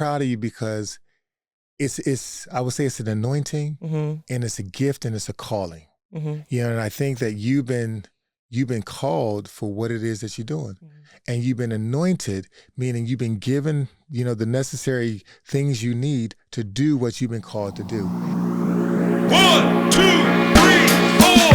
proud of you because I would say it's an anointing and it's a gift and it's a calling. You know, and I think that you've been called for what it is that you're doing. And you've been anointed, meaning you've been given, you know, the necessary things you need to do what you've been called to do. 1, 2, 3, 4.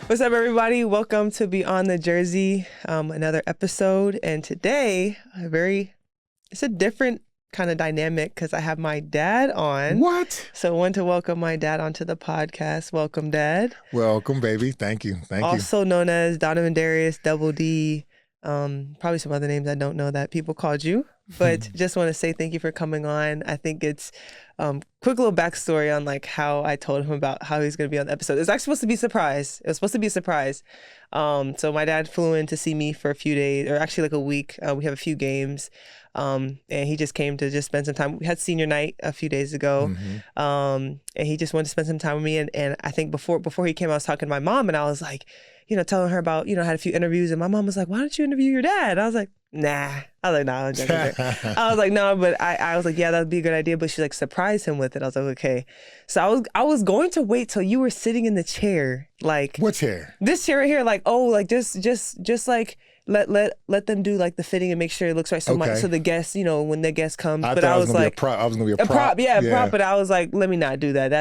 What's up, everybody? Welcome to Beyond the Jersey, another episode. And today, it's a different kind of dynamic because I have my dad on. What? So I want to welcome my dad onto the podcast. Welcome, Dad. Welcome, baby. Thank you. Also known as Donovin Darius, Double D, probably some other names I don't know that people called you. But just want to say thank you for coming on. I think it's quick little backstory on like how I told him about how he's going to be on the episode. It's actually supposed to be a surprise. It was supposed to be a surprise. So my dad flew in to see me for a few days, or actually like a week. We have a few games. And he just came to just spend some time. We had senior night a few days ago. And he just wanted to spend some time with me. And I think before he came, I was talking to my mom and I was like, telling her about, I had a few interviews and my mom was like, why don't you interview your dad? I was like, nah. I was like, nah, I'm joking. I was like, no, but I was like, yeah, that'd be a good idea. But she like surprised him with it. I was like, okay. So I was going to wait till you were sitting in the chair. Like, what chair? This chair right here. Like, oh, like just like, let them do like the fitting and make sure it looks right. So the guests, when the guest comes. I was like, I was gonna be a prop. Yeah, prop. But I was like, let me not do that.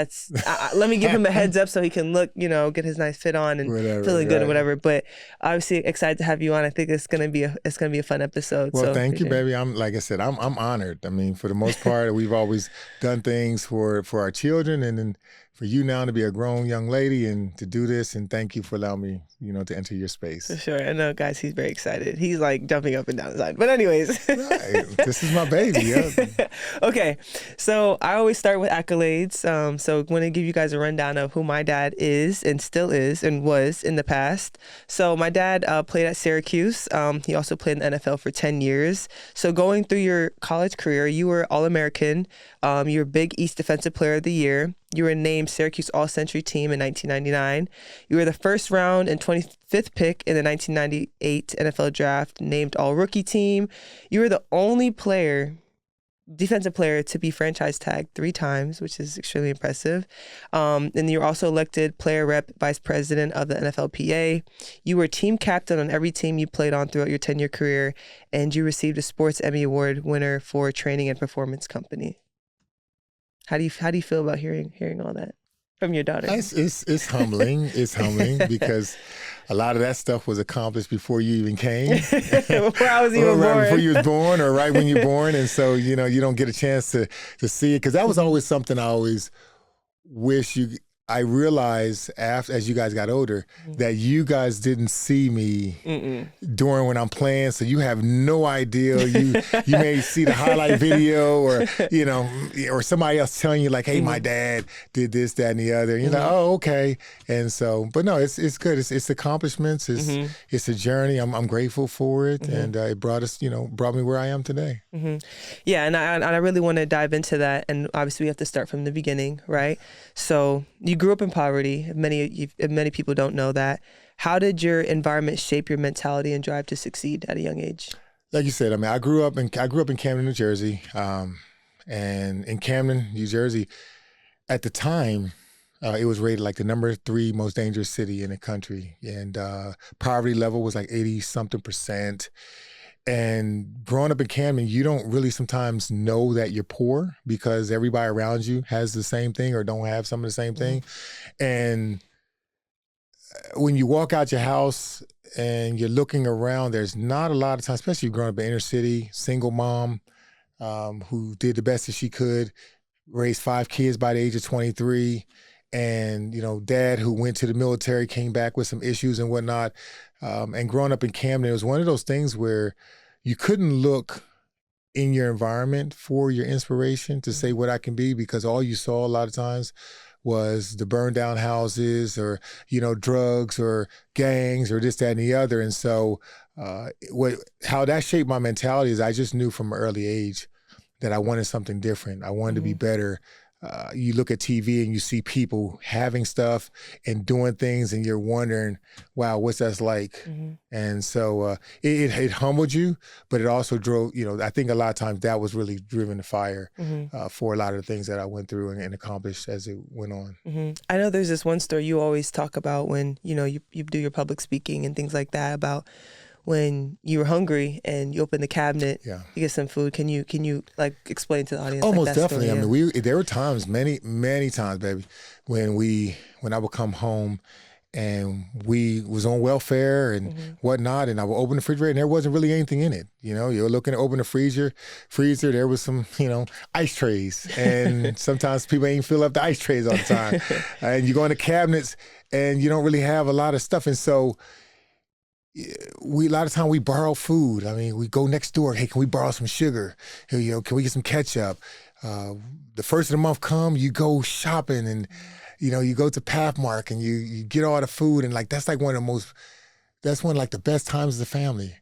Let me give him a heads up so he can look, get his nice fit on and feeling good or whatever. But obviously excited to have you on. I think it's gonna be a fun episode. Well, thank you, baby. I'm like I said, I'm honored. I mean, for the most part, we've always done things for our children, and then for you now to be a grown young lady and to do this, and thank you for allowing me, to enter your space. For sure. I know, guys, he's very excited. He's like jumping up and down the side. But anyways. Right. This is my baby. Yeah. Okay. So I always start with accolades. So I want to give you guys a rundown of who my dad is and still is and was in the past. So my dad played at Syracuse. He also played in the NFL for 10 years. So going through your college career, you were All-American. You were Big East Defensive Player of the Year. You were named Syracuse All-Century Team in 1999. You were the first round and 25th pick in the 1998 NFL Draft, named All-Rookie Team. You were the only defensive player to be franchise tagged 3 times, which is extremely impressive. And you were also elected player rep vice president of the NFLPA. You were team captain on every team you played on throughout your 10-year career, and you received a Sports Emmy Award winner for training and performance company. How do you feel about hearing all that from your daughter? It's humbling. It's humbling because a lot of that stuff was accomplished before you even came. Before I was even born. Before you was born, or right when you're born, and so you don't get a chance to see it, because that was always something I always wish you. I realized as you guys got older that you guys didn't see me during when I'm playing, so you have no idea. You may see the highlight video, or somebody else telling you like, "Hey, my dad did this, that, and the other." And you're like, "Oh, okay." And so, but no, it's good. It's accomplishments. It's a journey. I'm grateful for it, and it brought me where I am today. Yeah, and I really want to dive into that. And obviously, we have to start from the beginning, right? So you grew up in poverty. Many people don't know that. How did your environment shape your mentality and drive to succeed at a young age? Like you said, I mean, I grew up in Camden, New Jersey, and in Camden, New Jersey, at the time, it was rated like the number 3 most dangerous city in the country, and poverty level was like 80-something%. And growing up in Camden, you don't really sometimes know that you're poor because everybody around you has the same thing or don't have some of the same thing. And when you walk out your house and you're looking around, there's not a lot of time, especially growing up in inner city, single mom who did the best that she could, raised 5 kids by the age of 23. And, dad who went to the military, came back with some issues and whatnot. And growing up in Camden, it was one of those things where you couldn't look in your environment for your inspiration to say what I can be, because all you saw a lot of times was the burned down houses or, drugs or gangs or this, that, and the other. And so how that shaped my mentality is I just knew from an early age that I wanted something different. I wanted to be better. you look at TV and you see people having stuff and doing things, and you're wondering, wow, what's that like? Mm-hmm. And so it humbled you, but it also drove, I think a lot of times that was really driven the fire for a lot of the things that I went through and accomplished as it went on. Mm-hmm. I know there's this one story you always talk about when, you do your public speaking and things like that, about when you were hungry and you opened the cabinet to get some food. Can you like explain to the audience? Oh, like most that definitely. Story? I mean, there were times, many times, baby, when I would come home and we was on welfare and whatnot, and I would open the refrigerator and there wasn't really anything in it. You're looking to open the freezer, there was some, ice trays, and sometimes people ain't fill up the ice trays all the time. And you go in the cabinets and you don't really have a lot of stuff. And so a lot of time we borrow food. I mean, we go next door. Hey, can we borrow some sugar? Hey, can we get some ketchup? The first of the month come, you go shopping, and you go to Pathmark and you get all the food, and that's one of the best times as a family.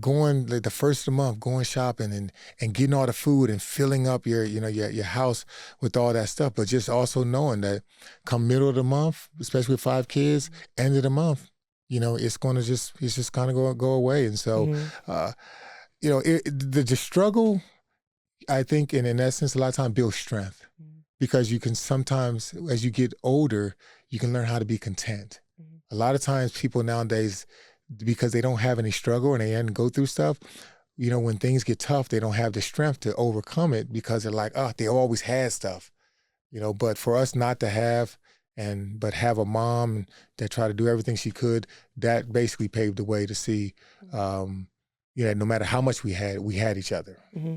Going the first of the month, going shopping and getting all the food and filling up your house with all that stuff. But just also knowing that come middle of the month, especially with 5 kids, end of the month, it's just kind of go away. And so, the struggle, I think, in essence, a lot of times builds strength, because you can sometimes, as you get older, you can learn how to be content. A lot of times people nowadays, because they don't have any struggle and they hadn't go through stuff, when things get tough, they don't have the strength to overcome it, because they're like, they always had stuff, but for us not to have, but have a mom that tried to do everything she could, that basically paved the way to see, no matter how much we had each other. Mm-hmm.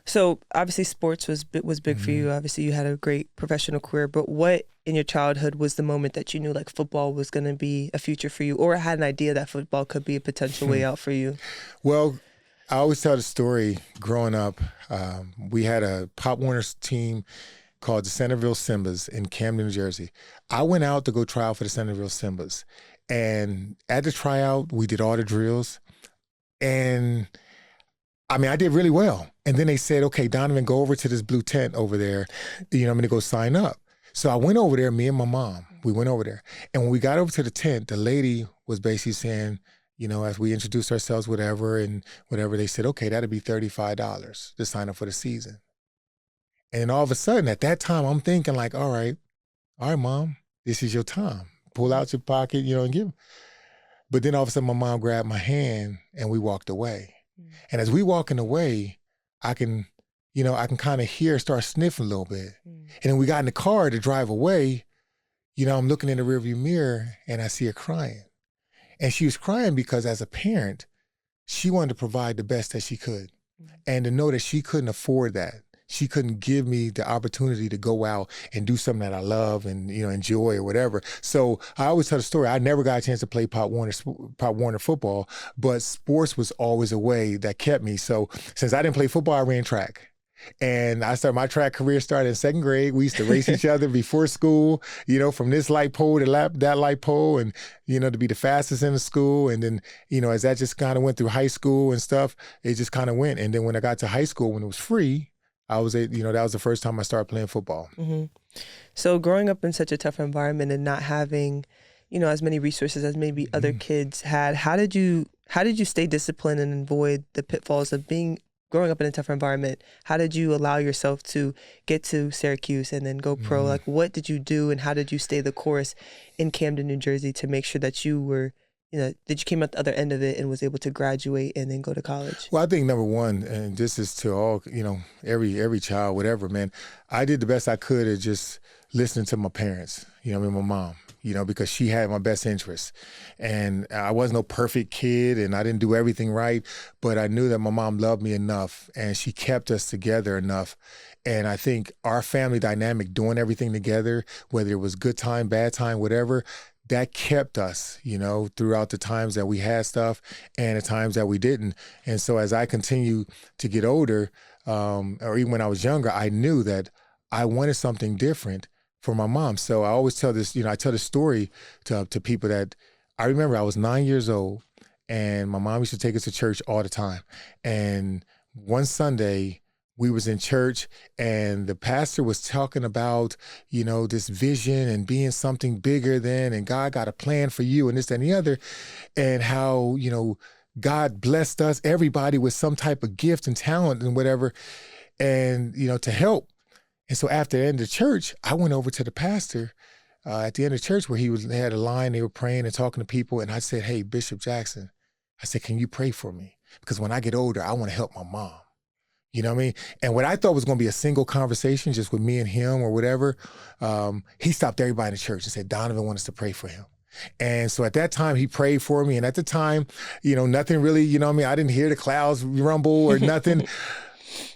So obviously sports was big for you. Obviously you had a great professional career, but what in your childhood was the moment that you knew like football was going to be a future for you, or had an idea that football could be a potential way out for you? Well, I always tell the story growing up. We had a Pop Warner's team called the Centerville Simbas in Camden, New Jersey. I went out to go try out for the Centerville Simbas. And at the tryout, we did all the drills. And I mean, I did really well. And then they said, okay, Donovan, go over to this blue tent over there. I'm going to go sign up. So I went over there, me and my mom. We went over there. And when we got over to the tent, the lady was basically saying, as we introduced ourselves, whatever, they said, okay, that'd be $35 to sign up for the season. And all of a sudden, at that time, I'm thinking like, all right, Mom, this is your time. Pull out your pocket, and give. But then all of a sudden, my mom grabbed my hand and we walked away. And as we walking away, I can kind of hear her start sniffing a little bit. And then we got in the car to drive away. I'm looking in the rearview mirror and I see her crying. And she was crying because as a parent, she wanted to provide the best that she could. And to know that she couldn't afford that. She couldn't give me the opportunity to go out and do something that I love and, enjoy or whatever. So I always tell the story. I never got a chance to play Pop Warner football, but sports was always a way that kept me. So since I didn't play football, I ran track. And my track career started in 2nd grade. We used to race each other before school, from this light pole to that light pole, and, to be the fastest in the school. And then, as that just kind of went through high school and stuff, it just kind of went. And then when I got to high school, when it was free, that was the first time I started playing football. Mm-hmm. So growing up in such a tough environment and not having, as many resources as maybe other kids had, how did you stay disciplined and avoid the pitfalls of growing up in a tough environment? How did you allow yourself to get to Syracuse and then go pro? Like, what did you do and how did you stay the course in Camden, New Jersey to make sure that you were, that you came out the other end of it and was able to graduate and then go to college? Well, I think number one, and this is to all, every child, whatever, man, I did the best I could at just listening to my parents, my mom, because she had my best interests. And I wasn't no perfect kid and I didn't do everything right, but I knew that my mom loved me enough and she kept us together enough. And I think our family dynamic, doing everything together, whether it was good time, bad time, whatever, that kept us, throughout the times that we had stuff and the times that we didn't. And so as I continue to get older, or even when I was younger, I knew that I wanted something different for my mom. So I always tell this, I tell this story to people that I remember I was 9 years old and my mom used to take us to church all the time. And one Sunday we was in church and the pastor was talking about, this vision and being something bigger than, and God got a plan for you and this, that, and the other, and how, God blessed us, everybody with some type of gift and talent and whatever, and, to help. And so after the end of church, I went over to the pastor at the end of church where they had a line, they were praying and talking to people. And I said, hey, Bishop Jackson, I said, can you pray for me? Because when I get older, I want to help my mom. You know what I mean? And what I thought was going to be a single conversation just with me and him or whatever, he stopped everybody in the church and said, Donovan wants us to pray for him. And so at that time, he prayed for me. And at the time, nothing really, I didn't hear the clouds rumble or nothing.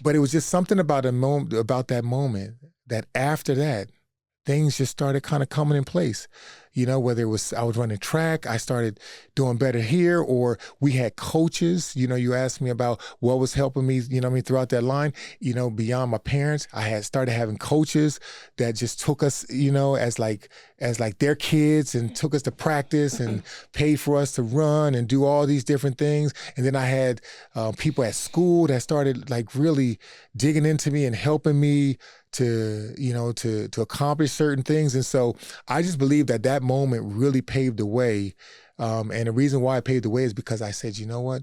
But it was just something about that moment that after that, things just started kind of coming in place. Whether it was I was running track, I started doing better here, or we had coaches. You asked me about what was helping me, throughout that line. Beyond my parents, I had started having coaches that just took us, as like their kids and took us to practice and paid for us to run and do all these different things. And then I had people at school that started like really digging into me and helping me to accomplish certain things. And so I just believe that moment really paved the way. And the reason why it paved the way is because I said, you know what?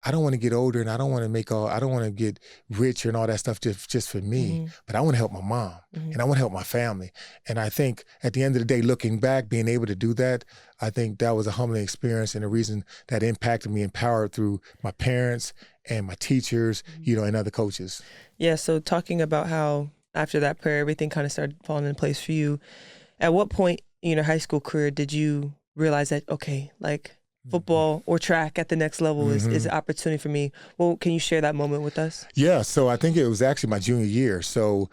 I don't want to get older and I don't want to get rich and all that stuff just for me, but I want to help my mom and I want to help my family. And I think at the end of the day, looking back, being able to do that, I think that was a humbling experience and a reason that impacted me, empowered through my parents and my teachers, and other coaches. Yeah. So talking about how after that prayer, everything kind of started falling in place for you. At what point in your high school career did you realize that, okay, like football or track at the next level is an opportunity for me? Well, can you share that moment with us? Yeah. So I think it was actually my junior year. So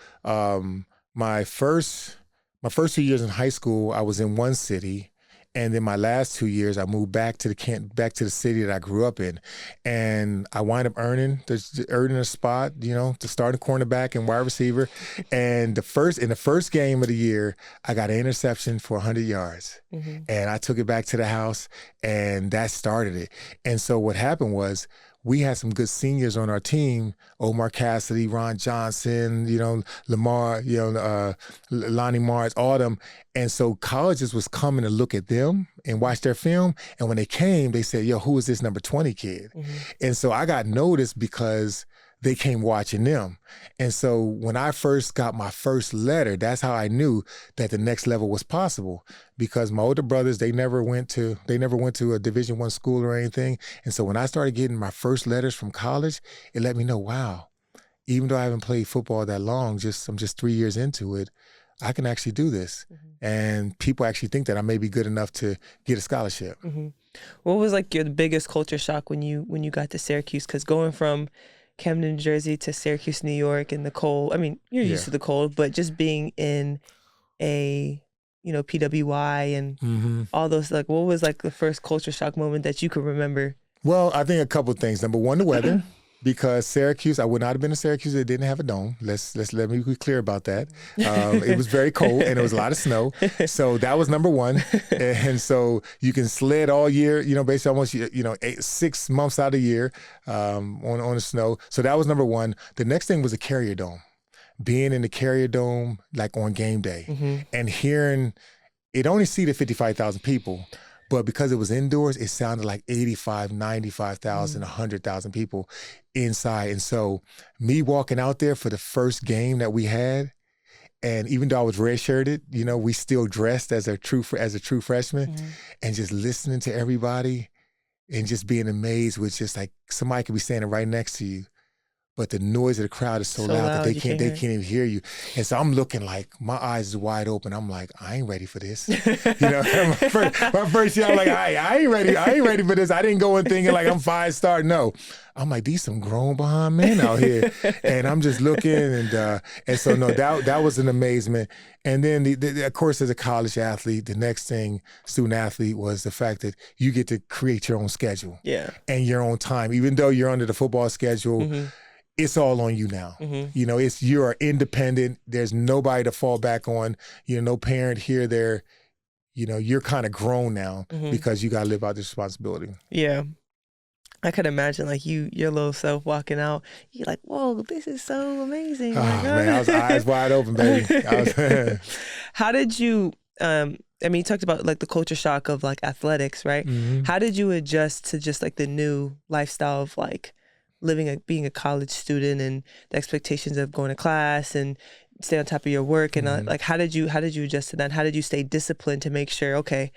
my first 2 years in high school, I was in one city. And then my last 2 years, I moved back to the city that I grew up in, and I wind up earning a spot, to start a cornerback and wide receiver. And in the first game of the year, I got an interception for 100 yards, and I took it back to the house, and that started it. And so what happened was, we had some good seniors on our team, Omar Cassidy, Ron Johnson, Lamar, Lonnie Mars, all them. And so colleges was coming to look at them and watch their film. And when they came, they said, yo, who is this number 20 kid? And so I got noticed because they came watching them. And so when I first got my first letter, that's how I knew that the next level was possible, because my older brothers, they never went to a Division I school or anything. And so when I started getting my first letters from college, it let me know, wow, even though I haven't played football that long, I'm just 3 years into it, I can actually do this. And people actually think that I may be good enough to get a scholarship. What was like your biggest culture shock when you got to Syracuse? Because going from Camden, New Jersey to Syracuse, New York, in the cold. I mean, you're used to the cold, but just being in a, PWI and all those, like, what was like the first culture shock moment that you could remember? Well, I think a couple of things. Number one, the weather. Because Syracuse, I would not have been to Syracuse if it didn't have a dome. Let me be clear about that. It was very cold and it was a lot of snow. So that was number one. And so you can sled all year, basically almost, 6 months out of the year on the snow. So that was number one. The next thing was the Carrier Dome. Being in the Carrier Dome, like on game day and hearing, it only seated 55,000 people. But because it was indoors, it sounded like 85, 95,000, 100,000 people inside. And so me walking out there for the first game that we had, and even though I was redshirted, we still dressed as a true freshman, and just listening to everybody and just being amazed with just like somebody could be standing right next to you, but the noise of the crowd is so loud that they can't even hear you. And so I'm looking like my eyes is wide open. I'm like, I ain't ready for this. My first year, I'm like, I ain't ready for this. I didn't go in thinking like I'm 5-star. No, I'm like, these some grown behind men out here. And I'm just looking and so no, that was an amazement. And then of course, as a college athlete, the next thing, student athlete, was the fact that you get to create your own schedule and your own time, even though you're under the football schedule. It's all on you now. You are independent. There's nobody to fall back on. No parent here, there. You're kind of grown now because you got to live out this responsibility. Yeah. I could imagine like your little self walking out. You're like, whoa, this is so amazing. Oh, Like, man, I was eyes wide open, baby. How did you? I mean, you talked about like the culture shock of like athletics, right? Mhm. How did you adjust to just like the new lifestyle of like being a college student and the expectations of going to class and stay on top of your work and like how did you adjust to that? How did you stay disciplined to make sure okay,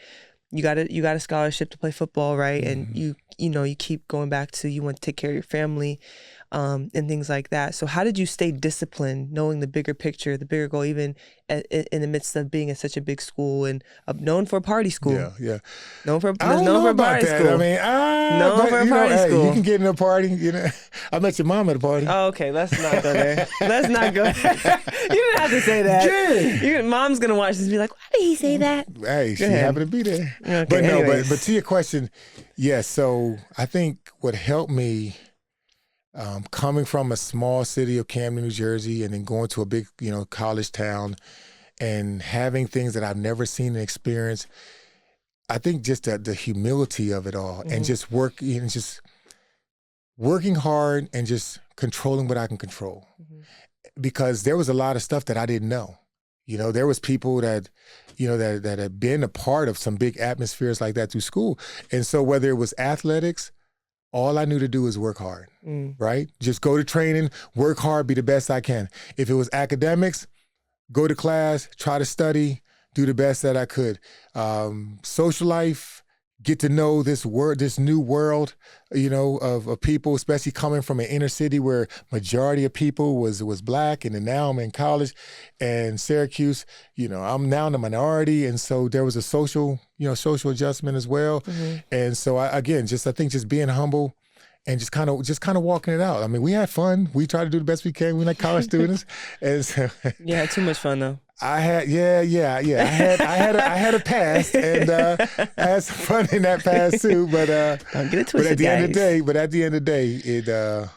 you got a scholarship to play football, right? And you keep going back to you want to take care of your family, and things like that. So how did you stay disciplined, knowing the bigger picture, the bigger goal, even in the midst of being at such a big school and known for a party school? Yeah. Known for I don't know about that. School. I mean, known but, for a you know, party hey, school. you can get in a party. You know, I met your mom at a party. Oh, okay, let's not go there. Let's not go there. You didn't have to say that. Yeah. Mom's gonna watch this and be like, why did he say that? Hey, she ahead. happened to be there. Okay, But no, anyways. but to your question, yes. So I think what helped me coming from a small city of Camden, New Jersey, and then going to a big, college town and having things that I've never seen and experienced, I think just the humility of it all and just working hard and just controlling what I can control. Because there was a lot of stuff that I didn't know. There was people that, that had been a part of some big atmospheres like that through school. And so whether it was athletics, all I knew to do was work hard, right? Just go to training, work hard, be the best I can. If it was academics, go to class, try to study, do the best that I could. Social life, get to know this new world, of people, especially coming from an inner city where majority of people was Black, and then now I'm in college, and Syracuse, I'm now in the minority, and so there was a social adjustment as well, and so I think just being humble. And just kind of walking it out. I mean, we had fun. We tried to do the best we can. We like college students, and so You had too much fun though. I had, I had a past, and I had some fun in that past too. But Don't get it twisted, but at the end of the guys. day,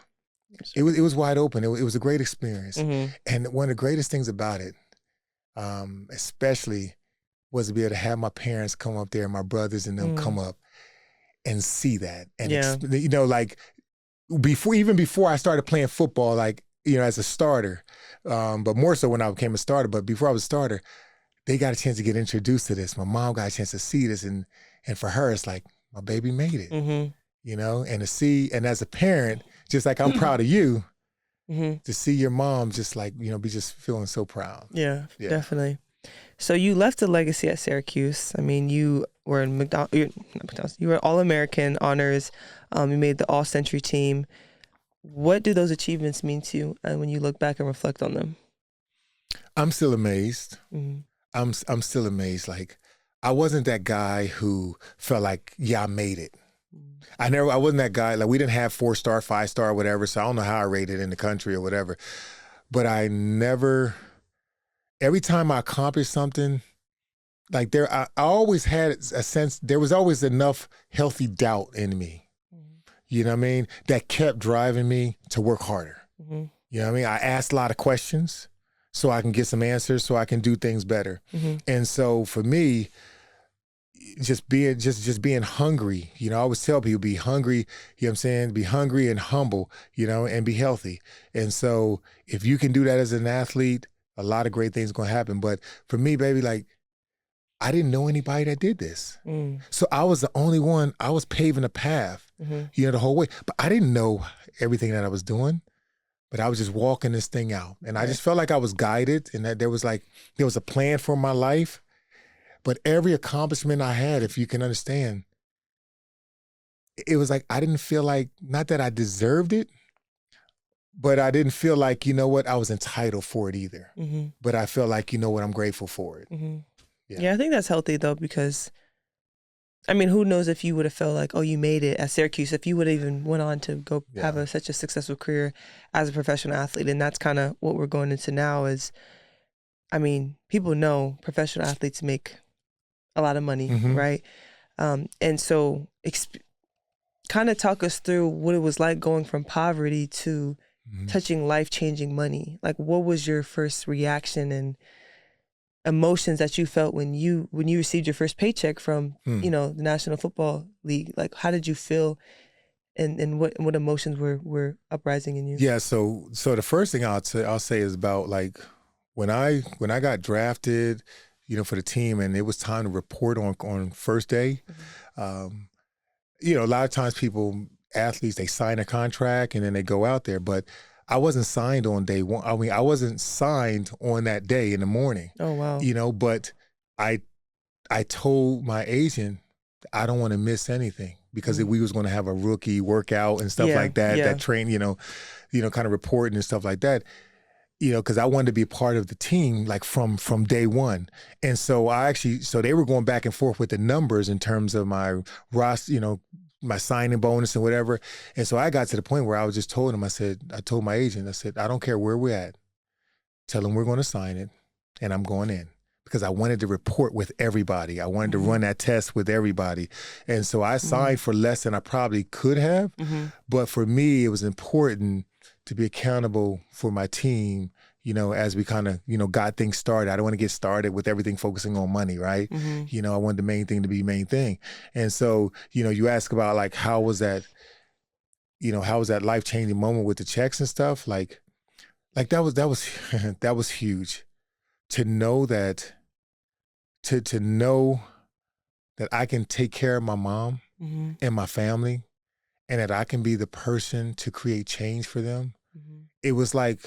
it was wide open. It was a great experience, Mm-hmm. and one of the greatest things about it, especially, was to be able to have my parents come up there, and my brothers and them come up and see that, and like before I started playing football, like as a starter. But more so when I became a starter. But before I was a starter, they got a chance to get introduced to this. My mom got a chance to see this, and for her, it's like my baby made it. And to see, and as a parent, just like I'm proud of you, to see your mom just like be just feeling so proud. Yeah, definitely. So you left a legacy at Syracuse. I mean, you were in you were All-American honors. You made the All-Century Team. What do those achievements mean to you when you look back and reflect on them? I'm still amazed. I'm still amazed. Like, I wasn't that guy who felt like, yeah, I made it. I wasn't that guy. Like, we didn't have 4-star, 5-star, whatever. So I don't know how I rated in the country or whatever. But every time I accomplished something, like I always had a sense, there was always enough healthy doubt in me. You know what I mean? That kept driving me to work harder. You know what I mean? I asked a lot of questions so I can get some answers, so I can do things better. And so for me, just being hungry, I always tell people, be hungry, you know what I'm saying? Be hungry and humble, and be healthy. And so if you can do that as an athlete, a lot of great things going to happen. But for me, baby, like, I didn't know anybody that did this. So I was the only one. I was paving a path, the whole way. But I didn't know everything that I was doing, but I was just walking this thing out. And I just felt like I was guided, and that there was a plan for my life. But every accomplishment I had, if you can understand, it was like I didn't feel like, not that I deserved it, but I didn't feel like, I was entitled for it either. But I felt like, I'm grateful for it. Yeah, I think that's healthy though, because I mean, who knows if you would have felt like, oh, you made it at Syracuse, if you would have even went on to go have such a successful career as a professional athlete. And that's kind of what we're going into now is, I mean, people know professional athletes make a lot of money, right? And so kind of talk us through what it was like going from poverty to touching life-changing money. Like, what was your first reaction and emotions that you felt when you received your first paycheck from the National Football League? Like, how did you feel and what emotions were uprising in you? Yeah, so the first thing I'll say is about like when I got drafted, for the team, and it was time to report on first day. Um, a lot of times athletes, they sign a contract and then they go out there, but I wasn't signed on day one. I mean, I wasn't signed on that day in the morning. Oh wow. But I told my agent I don't want to miss anything because we was going to have a rookie workout and stuff like that. That train, kind of reporting and stuff like that. Because I wanted to be a part of the team, like from day one. And so so they were going back and forth with the numbers in terms of my roster, my signing bonus and whatever. And so I got to the point where I was just told him, I told my agent, I said, I don't care where we're at. Tell them we're going to sign it and I'm going in. Because I wanted to report with everybody. I wanted to run that test with everybody. And so I signed for less than I probably could have. But for me, it was important to be accountable for my team, as we kind of, got things started. I don't want to get started with everything focusing on money, right? I wanted the main thing to be main thing. And so, you ask about like, how was that life-changing moment with the checks and stuff? Like that was, that was huge. To know that, to know that I can take care of my mom and my family, and that I can be the person to create change for them. It was like,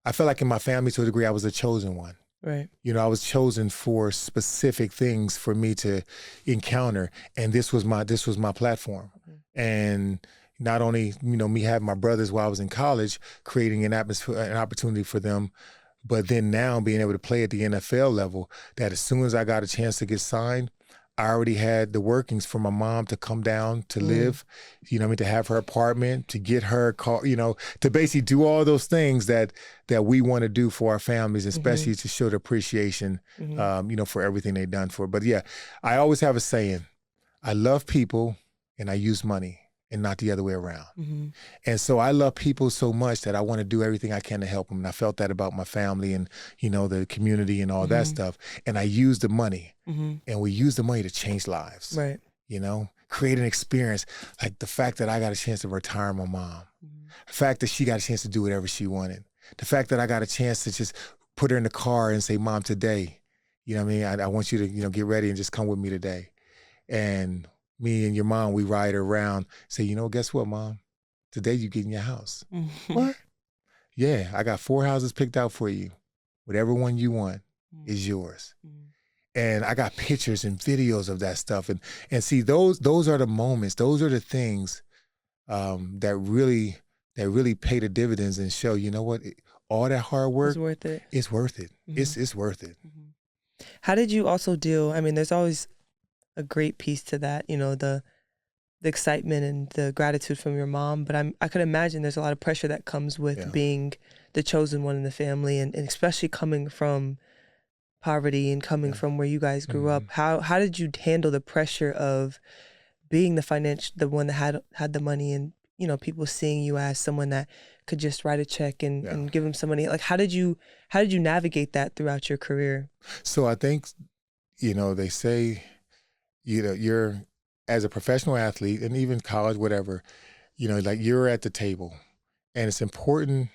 I felt like in my family, to a degree, I was the chosen one. Right. I was chosen for specific things for me to encounter, and this was my platform. And not only, me having my brothers while I was in college, creating an opportunity for them, but then now being able to play at the NFL level, that as soon as I got a chance to get signed, I already had the workings for my mom to come down to live, to have her apartment, to get her car, to basically do all those things that we want to do for our families, especially to show the appreciation, for everything they've done for. But yeah, I always have a saying, I love people and I use money, and not the other way around. And so I love people so much that I want to do everything I can to help them. And I felt that about my family and, the community and all that stuff. And I use the money, and we use the money to change lives, right? Create an experience. Like the fact that I got a chance to retire my mom, the fact that she got a chance to do whatever she wanted, the fact that I got a chance to just put her in the car and say, Mom, today, I want you to, get ready and just come with me today. And me and your mom, we ride her around, say, guess what, Mom? Today you get in your house. What? Yeah, I got 4 houses picked out for you. Whatever one you want is yours. And I got pictures and videos of that stuff. And see, those are the moments, those are the things that really pay the dividends and show, what, all that hard work, It's worth it. It's worth it. It's worth it. How did you also deal, I mean, there's always a great piece to that, the excitement and the gratitude from your mom, but I could imagine there's a lot of pressure that comes with being the chosen one in the family, and especially coming from poverty and coming from where you guys grew up. How did you handle the pressure of being the one that had the money, and people seeing you as someone that could just write a check and give them some money? Like, how did you navigate that throughout your career? So I think, they say, you're, as a professional athlete and even college, whatever, like you're at the table, and it's important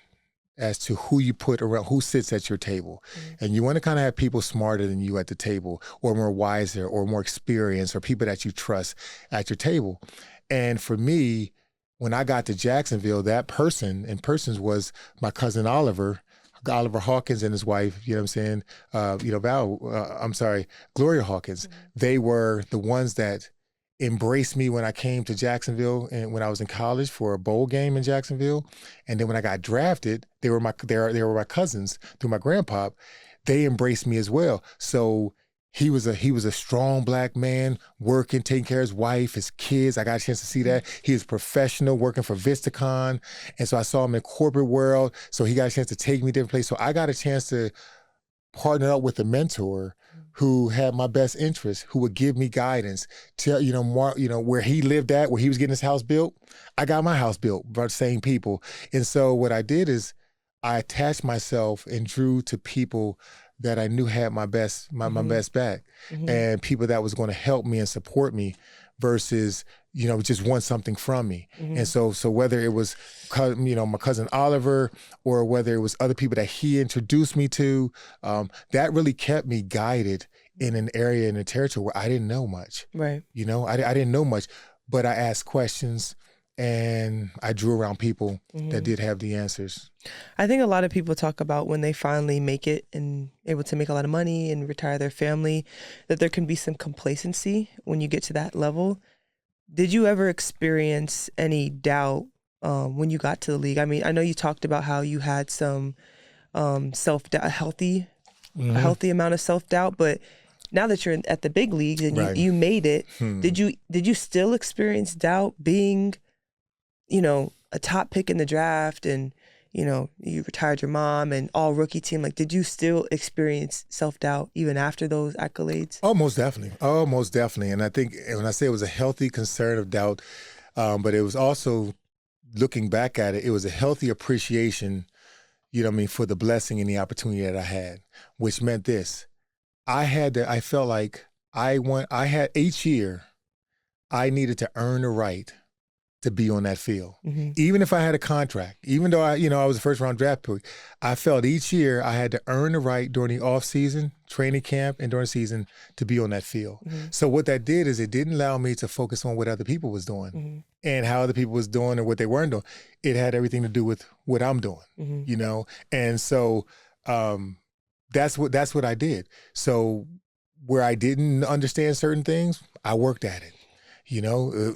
as to who you put around, who sits at your table. And you want to kind of have people smarter than you at the table, or more wiser, or more experienced, or people that you trust at your table. And for me, when I got to Jacksonville, that persons was my cousin Oliver Hawkins and his wife, Gloria Hawkins. They were the ones that embraced me when I came to Jacksonville and when I was in college for a bowl game in Jacksonville. And then when I got drafted, they were my cousins through my grandpa. They embraced me as well. So he was a strong Black man, working, taking care of his wife, his kids. I got a chance to see that. He was professional, working for Vistacon. And so I saw him in the corporate world. So he got a chance to take me different places. So I got a chance to partner up with a mentor who had my best interest, who would give me guidance, tell, more, where he lived at, where he was getting his house built. I got my house built by the same people. And so what I did is I attached myself and drew to people that I knew had my best back, and people that was going to help me and support me. versus, just want something from me. And so whether it was, my cousin Oliver, or whether it was other people that he introduced me to, that really kept me guided in an area, in a territory where I didn't know much. Right. I didn't know much, but I asked questions and I drew around people that did have the answers. I think a lot of people talk about when they finally make it and able to make a lot of money and retire their family, that there can be some complacency when you get to that level. Did you ever experience any doubt when you got to the league? I mean, I know you talked about how you had some self-doubt, a healthy amount of self-doubt, but now that you're at the big leagues and you made it, did you still experience doubt being, a top pick in the draft and, you retired your mom and all rookie team? Like, did you still experience self-doubt even after those accolades? Oh, most definitely. Oh, most definitely. And I think when I say it was a healthy concern of doubt, but it was also, looking back at it, it was a healthy appreciation, for the blessing and the opportunity that I had, which meant this. I felt like each year I needed to earn the right to be on that field. Even if I had a contract, even though I was a first round draft pick, I felt each year I had to earn the right during the off season, training camp, and during the season to be on that field. So what that did is it didn't allow me to focus on what other people was doing and how other people was doing or what they weren't doing. It had everything to do with what I'm doing, And so that's what I did. So where I didn't understand certain things, I worked at it,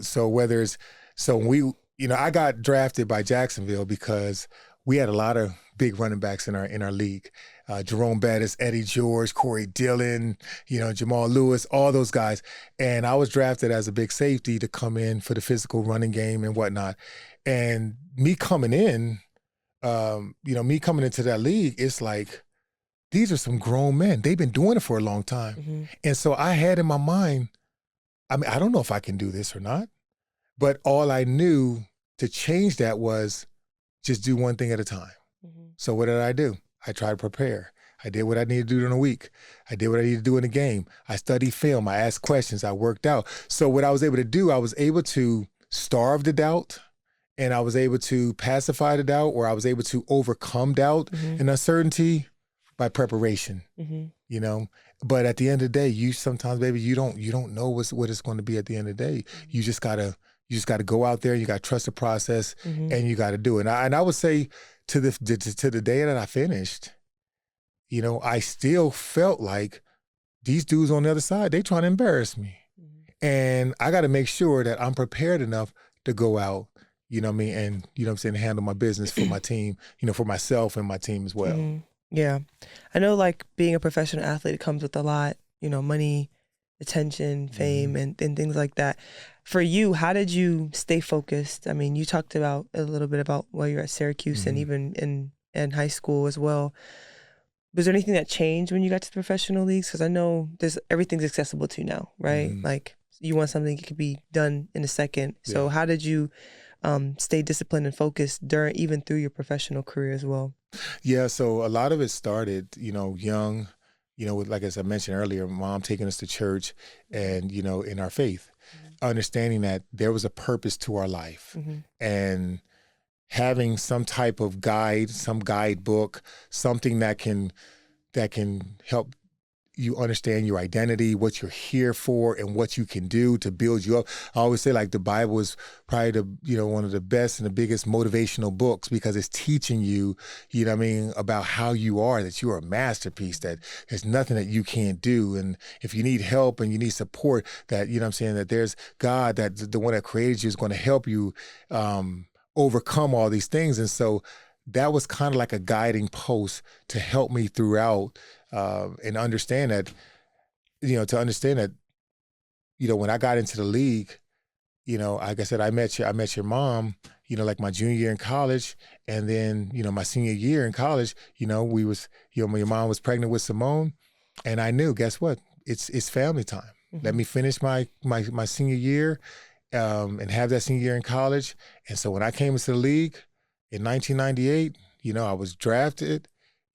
So whether it's, I got drafted by Jacksonville because we had a lot of big running backs in our league. Jerome Bettis, Eddie George, Corey Dillon, Jamal Lewis, all those guys. And I was drafted as a big safety to come in for the physical running game and whatnot. And me coming in, into that league, it's like, these are some grown men. They've been doing it for a long time. And so I had in my mind, I don't know if I can do this or not. But all I knew to change that was just do one thing at a time. So what did I do? I tried to prepare. I did what I needed to do during the week. I did what I needed to do in the game. I studied film. I asked questions. I worked out. So what I was able to do, I was able to starve the doubt, and I was able to pacify the doubt, or I was able to overcome doubt and uncertainty by preparation. But at the end of the day, you sometimes, baby, you don't know what it's going to be at the end of the day. You just gotta go out there. You gotta trust the process, and you gotta do it. And I would say to the day that I finished, I still felt like these dudes on the other side, they trying to embarrass me, and I got to make sure that I'm prepared enough to go out. And handle my business for my team. For myself and my team as well. Yeah. I know, like, being a professional athlete comes with a lot, money, attention, fame, and things like that. For you, how did you stay focused? I mean, you talked about a little bit about while you're at Syracuse and even in high school as well. Was there anything that changed when you got to the professional leagues? Because I know everything's accessible to you now, right? Like, you want something, it could be done in a second. Yeah. So how did you stay disciplined and focused even through your professional career as well? Yeah, so a lot of it started, young, like as I mentioned earlier, mom taking us to church and, in our faith, understanding that there was a purpose to our life and having some type of guide, some guidebook, something that can help you understand your identity, what you're here for, and what you can do to build you up. I always say, like, the Bible is probably one of the best and the biggest motivational books because it's teaching you, about how you are, that you are a masterpiece, that there's nothing that you can't do. And if you need help and you need support, that, that there's God, that the one that created you is going to help you overcome all these things. And so that was kind of like a guiding post to help me throughout. And understand that, when I got into the league, like I said, I met your mom, like my junior year in college. And then, my senior year in college, your mom was pregnant with Simone. And I knew, guess what? It's family time. Let me finish my senior year and have that senior year in college. And so when I came into the league in 1998, I was drafted,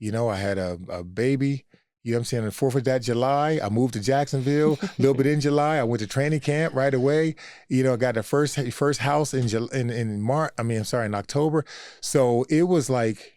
I had a baby, You know what I'm saying? On the 4th of that July, I moved to Jacksonville. A little bit in July, I went to training camp right away. You know, got the first house in October. So it was like,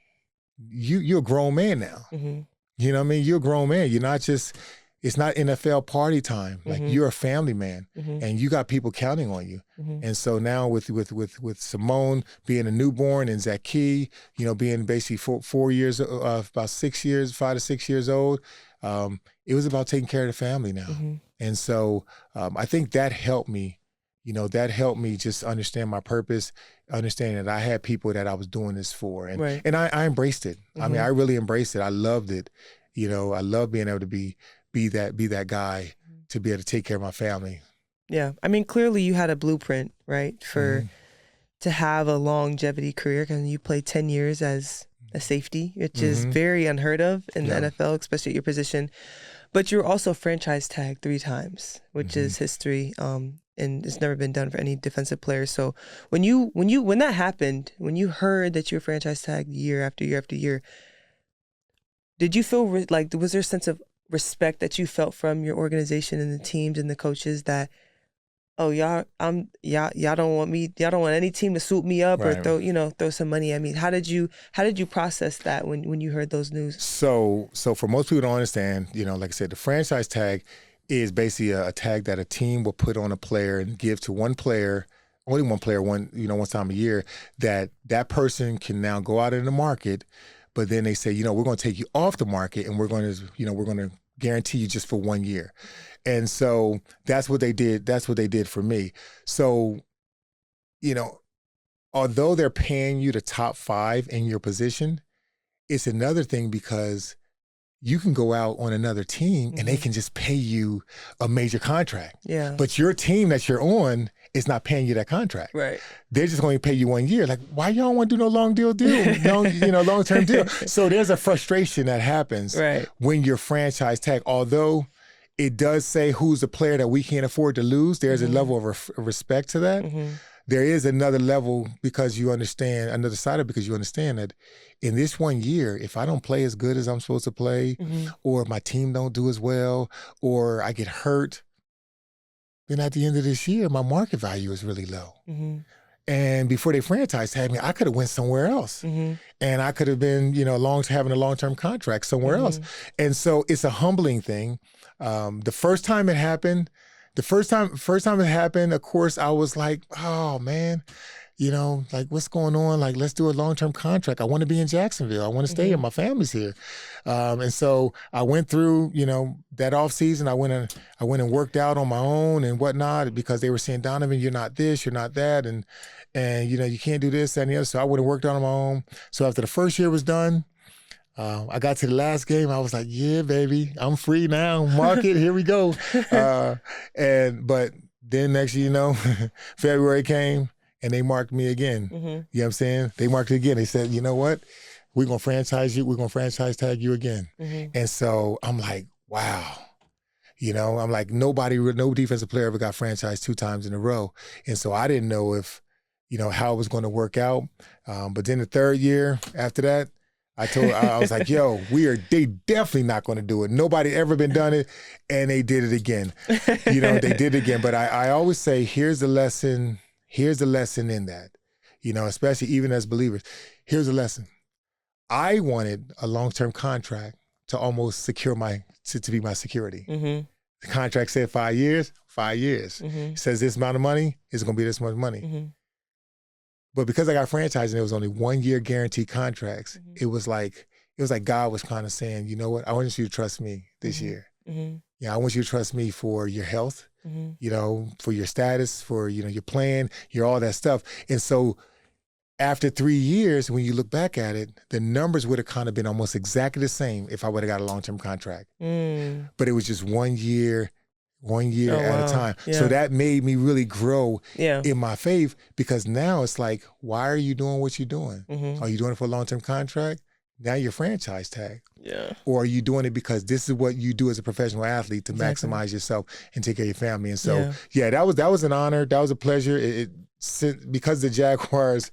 you're a grown man now. Mm-hmm. You know what I mean? You're a grown man. You're not just, it's not NFL party time. Like you're a family man, and you got people counting on you. And so now with Simone being a newborn and Zaki, you know, being basically 4 years, about 5 to 6 years old, it was about taking care of the family now. And so I think that helped me. You know, that helped me just understand my purpose, understanding that I had people that I was doing this for, and I embraced it. I mean, I really embraced it. I loved it. You know, I love being able to be that guy to be able to take care of my family. Yeah. I mean, clearly you had a blueprint, right, for to have a longevity career, because you played 10 years as a safety, which is very unheard of in the NFL, especially at your position. But you're also franchise tagged 3 times, which is history. And it's never been done for any defensive player. So when that happened, when you heard that you were franchise tagged year after year after year, did you feel like, was there a sense of respect that you felt from your organization and the teams and the coaches that, oh, y'all don't want any team to swoop me up or throw some money at me? How did you process that when you heard those news? So for most people who don't understand, you know, like I said, the franchise tag is basically a tag that a team will put on a player and give to one player, only one player, one time a year, that person can now go out in the market. But then they say, you know, we're going to take you off the market and we're going to guarantee you just for 1 year. And so that's what they did. That's what they did for me. So, you know, although they're paying you the top 5 in your position, it's another thing because you can go out on another team and they can just pay you a major contract. Yeah. But your team that you're on is not paying you that contract. Right. They're just going to pay you 1 year. Like, why y'all want to do no long-term deal? So there's a frustration that happens when you're franchise tag. Although it does say who's the player that we can't afford to lose, there's a level of respect to that. There is another level because you understand, another side of it because you understand that in this 1 year, if I don't play as good as I'm supposed to play, or my team don't do as well, or I get hurt, then at the end of this year, my market value is really low. And before they franchise tagged me, I could have went somewhere else. And I could have been, having a long-term contract somewhere else. And so it's a humbling thing. The first time it happened, of course, I was like, oh, man, like, what's going on? Like, let's do a long-term contract. I want to be in Jacksonville. I want to stay here. My family's here. And so I went through, that off season. I went and worked out on my own and whatnot because they were saying, Donovan, you're not this, you're not that. And you can't do this, that, and the other. So I went and worked out on my own. So after the first year was done, I got to the last game. I was like, yeah, baby, I'm free now. Market, here we go. But then next year, February came and they marked me again. You know what I'm saying? They marked it again. They said, you know what? We're going to franchise you. We're going to franchise tag you again. And so I'm like, wow. I'm like, no defensive player ever got franchised 2 times in a row. And so I didn't know if, how it was going to work out. But then the third year after that, I was like, yo, they definitely not going to do it. Nobody ever been done it. And they did it again. They did it again. But I always say, here's the lesson in that, especially even as believers. Here's a lesson. I wanted a long-term contract to almost secure to be my security. The contract said 5 years, 5 years. It says this amount of money, it's going to be this much money. But because I got franchised and it was only 1 year guaranteed contracts, it was like God was kind of saying, you know what, I want you to trust me this year. I want you to trust me for your health, for your status, for, your plan, your all that stuff. And so after 3 years, when you look back at it, the numbers would have kind of been almost exactly the same if I would have got a long-term contract. But it was just 1 year at a time. Yeah. So that made me really grow in my faith because now it's like, why are you doing what you're doing? Are you doing it for a long-term contract? Now you're franchise tag. Yeah. Or are you doing it because this is what you do as a professional athlete to maximize yourself and take care of your family? And so, that was an honor. That was a pleasure. Because the Jaguars,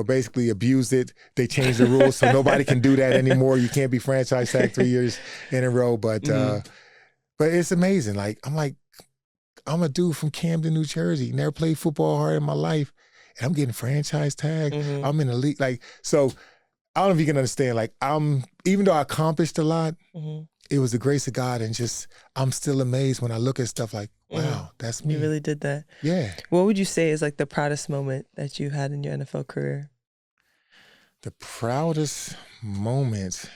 basically abused it. They changed the rules, so nobody can do that anymore. You can't be franchise tagged 3 years in a row. But it's amazing. Like, I'm a dude from Camden, New Jersey. Never played football hard in my life, and I'm getting franchise tagged. I'm in the league. Like, so I don't know if you can understand. Like, even though I accomplished a lot, it was the grace of God, and just I'm still amazed when I look at stuff like, wow, that's me. You really did that. Yeah. What would you say is like the proudest moment that you had in your NFL career? The proudest moment,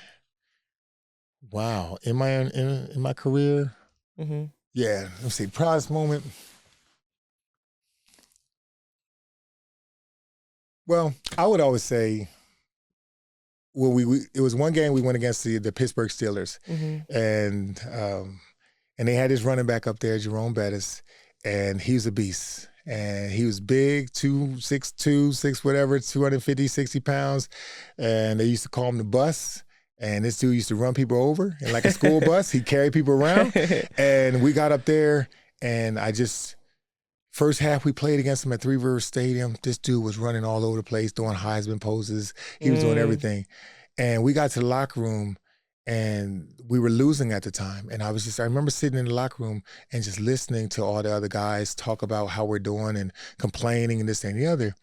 wow, in my career. Yeah, let's see, proudest moment. Well, I would always say, well, it was one game we went against the Pittsburgh Steelers, and they had this running back up there, Jerome Bettis, and he was a beast. And he was big, 6'2", whatever, 250, 60 pounds. And they used to call him the bus. And this dude used to run people over. And like a school bus, he'd carry people around. And we got up there, and first half we played against him at Three Rivers Stadium. This dude was running all over the place, doing Heisman poses. He was doing everything. And we got to the locker room, and we were losing at the time. And I remember sitting in the locker room and just listening to all the other guys talk about how we're doing and complaining and this and the other.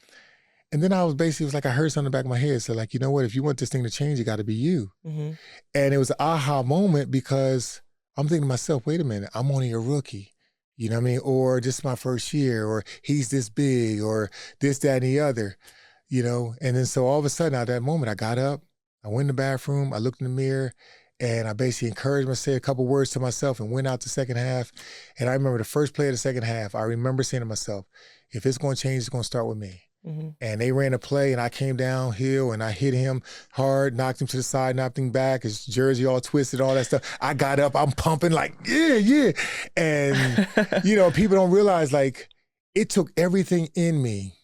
And then I was like, I heard something in the back of my head. So like, you know what, if you want this thing to change, it got to be you. And it was an aha moment, because I'm thinking to myself, wait a minute, I'm only a rookie. You know what I mean? Or this is my first year, or he's this big, or this, that, and the other, And then so all of a sudden at that moment, I got up, I went in the bathroom, I looked in the mirror, and I basically encouraged myself, said a couple words to myself, and went out the second half. And I remember the first play of the second half, I remember saying to myself, if it's going to change, it's going to start with me. And they ran a play, and I came downhill, and I hit him hard, knocked him to the side, knocked him back, his jersey all twisted, all that stuff. I got up, I'm pumping like, yeah. And, people don't realize, like, it took everything in me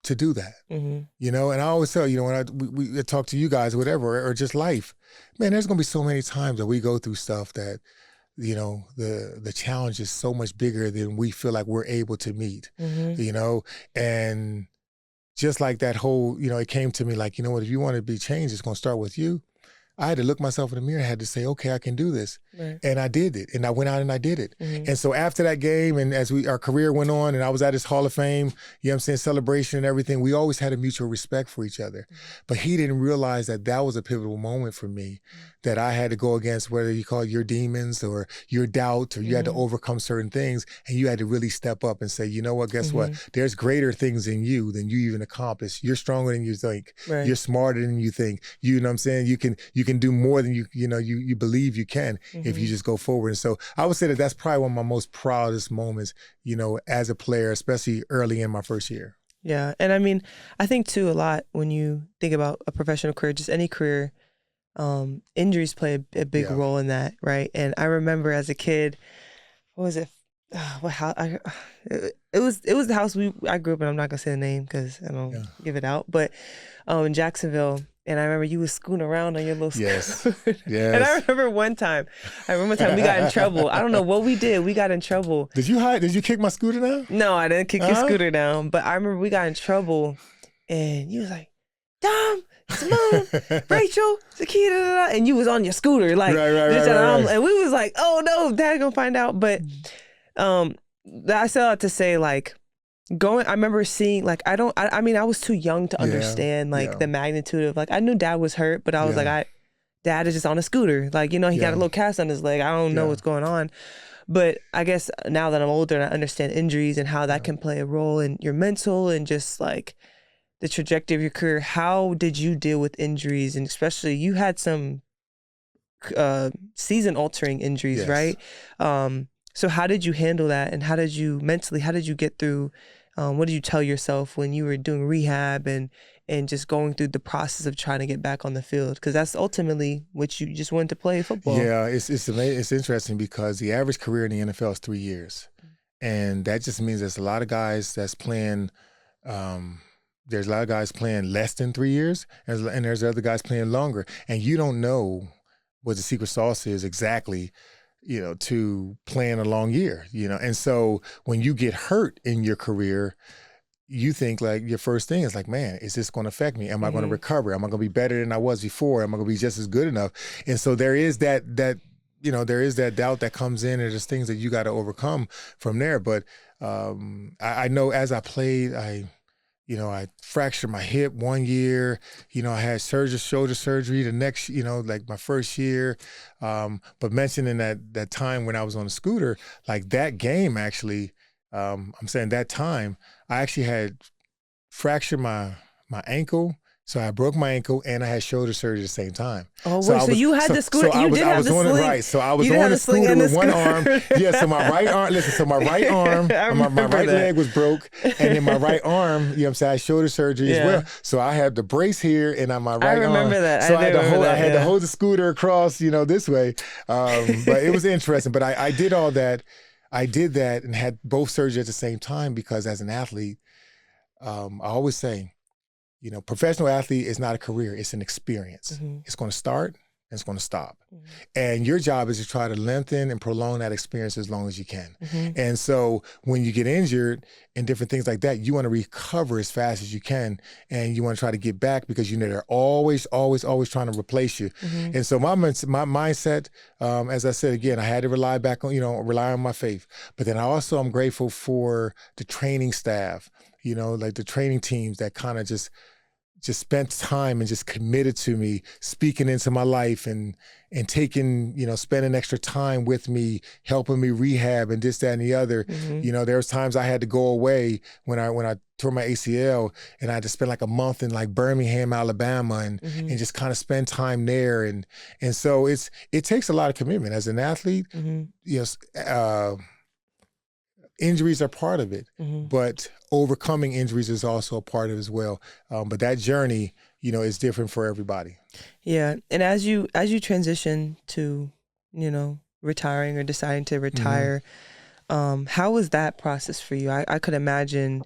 to do that, And I always tell, when we talk to you guys, whatever, or just life, man, there's going to be so many times that we go through stuff that, the challenge is so much bigger than we feel like we're able to meet, and just like that whole, it came to me like, you know what, if you want to be changed, it's going to start with you. I had to look myself in the mirror. I had to say, okay, I can do this. Right. And I did it. And I went out and I did it. And so after that game, and as our career went on, and I was at his Hall of Fame, celebration and everything, we always had a mutual respect for each other. But he didn't realize that that was a pivotal moment for me, that I had to go against whether you call it your demons or your doubt, or you had to overcome certain things, and you had to really step up and say, you know what, guess what? There's greater things in you than you even accomplish. You're stronger than you think. Right. You're smarter than you think. You know what I'm saying? You can do more than you believe you can if you just go forward. And so I would say that that's probably one of my most proudest moments, as a player, especially early in my first year. Yeah. And I mean, I think too, a lot when you think about a professional career, just any career, injuries play a big role in that, right? And I remember as a kid, what was it? What house? It was the house I grew up in. I'm not gonna say the name because I don't give it out. But in Jacksonville, and I remember you was scooting around on your little scooter. Yes. And I remember one time we got in trouble. I don't know what we did. We got in trouble. Did you kick my scooter down? No, I didn't kick your scooter down. But I remember we got in trouble, and you was like, Dom, Simone, Rachel, Zakita, and you was on your scooter, like, right. And we was like, oh no, Dad gonna find out. But I still have to say, like, I remember seeing, like, I was too young to understand the magnitude of, like, I knew Dad was hurt, but I was like, Dad is just on a scooter, like, he got a little cast on his leg. I don't know what's going on. But I guess now that I'm older and I understand injuries and how that can play a role in your mental and just like the trajectory of your career, how did you deal with injuries? And especially you had some season altering injuries, right? So how did you handle that? And how did you get through, what did you tell yourself when you were doing rehab and just going through the process of trying to get back on the field? Because that's ultimately what you just wanted to play football. Yeah, it's interesting because the average career in the NFL is 3 years. And that just means there's a lot of guys that's playing, there's a lot of guys playing less than 3 years, and there's other guys playing longer. And you don't know what the secret sauce is exactly, to playing a long year, And so when you get hurt in your career, you think like your first thing is like, man, is this going to affect me? Am I going to recover? Am I going to be better than I was before? Am I going to be just as good enough? And so there is that there is that doubt that comes in, and there's things that you got to overcome from there. But I know as I played, I fractured my hip one year. I had shoulder surgery the next, like my first year. But mentioning that time when I was on a scooter, like that game actually, I'm saying that time, I actually had fractured my ankle. So I broke my ankle and I had shoulder surgery at the same time. Oh, wait, so you had the scooter, you did have the sling. Right, so I was on the scooter with one arm. Yeah, so my right arm, my right arm, my right leg was broke, and then my right arm, you know what I'm saying, I had shoulder surgery as well. So I had the brace here and on my right arm. I remember that. So I had to hold the scooter across, this way. But it was interesting. But I did all that. I did that and had both surgeries at the same time because as an athlete, I always say, professional athlete is not a career, it's an experience. It's going to start and it's going to stop. And your job is to try to lengthen and prolong that experience as long as you can. And so when you get injured and different things like that, you want to recover as fast as you can, and you want to try to get back because they're always trying to replace you. And so my mindset, as I said again, I had to rely on my faith. But then I'm grateful for the training staff, like the training teams that kind of just spent time and just committed to me, speaking into my life and taking, spending extra time with me, helping me rehab and this, that, and the other. There was times I had to go away when I tore my ACL, and I had to spend like a month in like Birmingham, Alabama, and just kind of spend time there. And so it takes a lot of commitment as an athlete. Injuries are part of it, but overcoming injuries is also a part of it as well. But that journey, is different for everybody. Yeah, and as you transition to, retiring or deciding to retire, how was that process for you? I could imagine,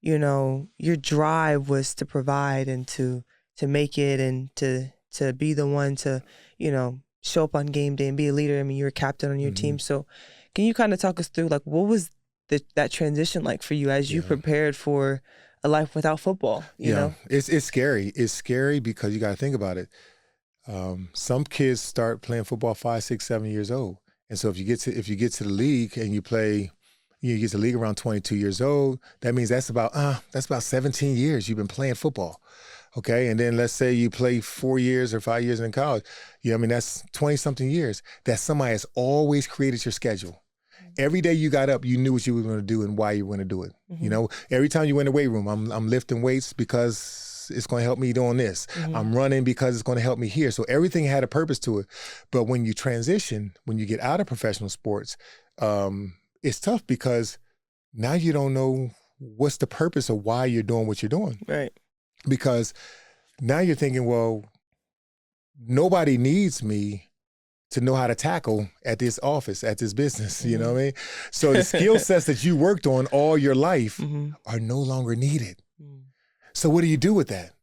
your drive was to provide and to make it and to be the one to, show up on game day and be a leader. I mean, you're a captain on your team, so can you kind of talk us through like what was that transition like for you as you prepared for a life without football? You know, it's scary. It's scary because you got to think about it. Some kids start playing football 5, 6, 7 years old, and so if you get to the league and you play, you get to the league around 22 years old. That means that's about 17 years you've been playing football. Okay, and then let's say you play 4 years or 5 years in college. That's 20-something years that somebody has always created your schedule. Every day you got up, you knew what you were going to do and why you were going to do it. Every time you went in the weight room, I'm lifting weights because it's going to help me doing this. I'm running because it's going to help me here. So everything had a purpose to it. But when you transition, when you get out of professional sports, it's tough because now you don't know what's the purpose of why you're doing what you're doing. Right. Because now you're thinking, well, nobody needs me to know how to tackle at this office, at this business, you know what I mean? So the skill sets that you worked on all your life are no longer needed. So what do you do with that?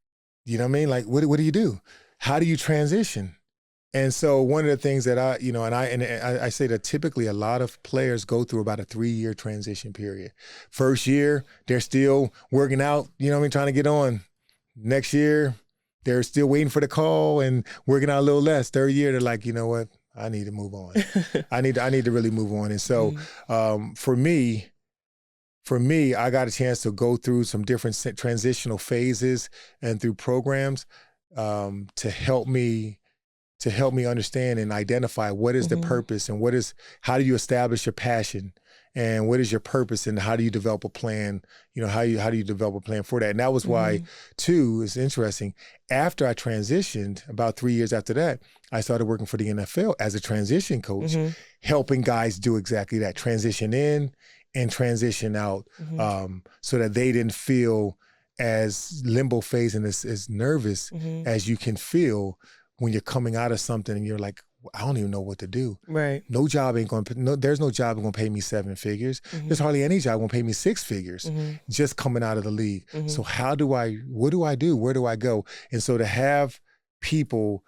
You know what I mean? Like, what do you do? How do you transition? And so one of the things that I say that typically a lot of players go through about a 3-year transition period. First year, they're still working out, trying to get on. Next year, they're still waiting for the call and working out a little less. Third year, they're like, you know what? I need to move on. I need to really move on. And so for me, I got a chance to go through some different transitional phases and through programs to help me understand and identify what is the purpose and how do you establish your passion and what is your purpose and how do you develop a plan, how do you develop a plan for that? And that was why, too, it's interesting. After I transitioned, about 3 years after that, I started working for the NFL as a transition coach, helping guys do exactly that, transition in and transition out, so that they didn't feel as limbo phase and as nervous as you can feel when you're coming out of something and you're like, I don't even know what to do. Right. There's no job going to pay me 7 figures. There's hardly any job going to pay me 6 figures just coming out of the league. So what do I do? Where do I go? And so to have people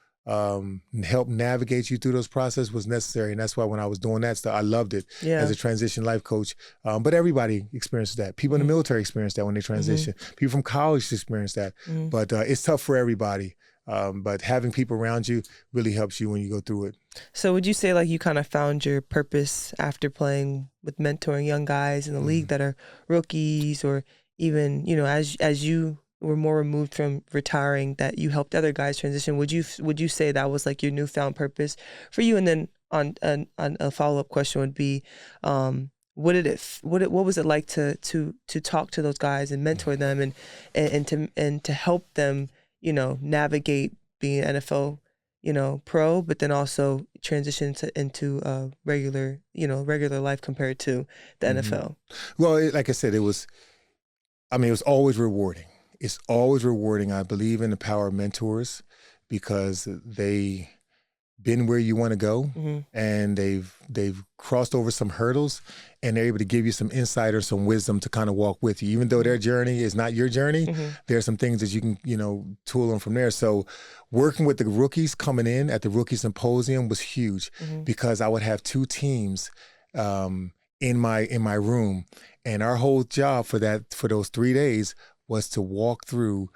help navigate you through those processes was necessary. And that's why when I was doing that stuff, I loved it as a transition life coach. But everybody experiences that. People in the military experience that when they transition. People from college experience that. But it's tough for everybody. But having people around you really helps you when you go through it. So would you say like you kind of found your purpose after playing with mentoring young guys in the league that are rookies, or even, you know, as you were more removed from retiring, that you helped other guys transition? Would you say that was like your newfound purpose for you? And then on a follow-up question would be, what was it like to talk to those guys and mentor them and to help them, you know, navigate being an NFL, you know, pro, but then also transition into regular life compared to the NFL? Well, like I said, it was always rewarding. It's always rewarding. I believe in the power of mentors because they've been where you want to go, and they've crossed over some hurdles, and they're able to give you some insight or some wisdom to kind of walk with you. Even though their journey is not your journey, there are some things that you can, you know, tool on from there. So working with the rookies coming in at the Rookie Symposium was huge because I would have two teams in my room, and our whole job for those 3 days was to walk through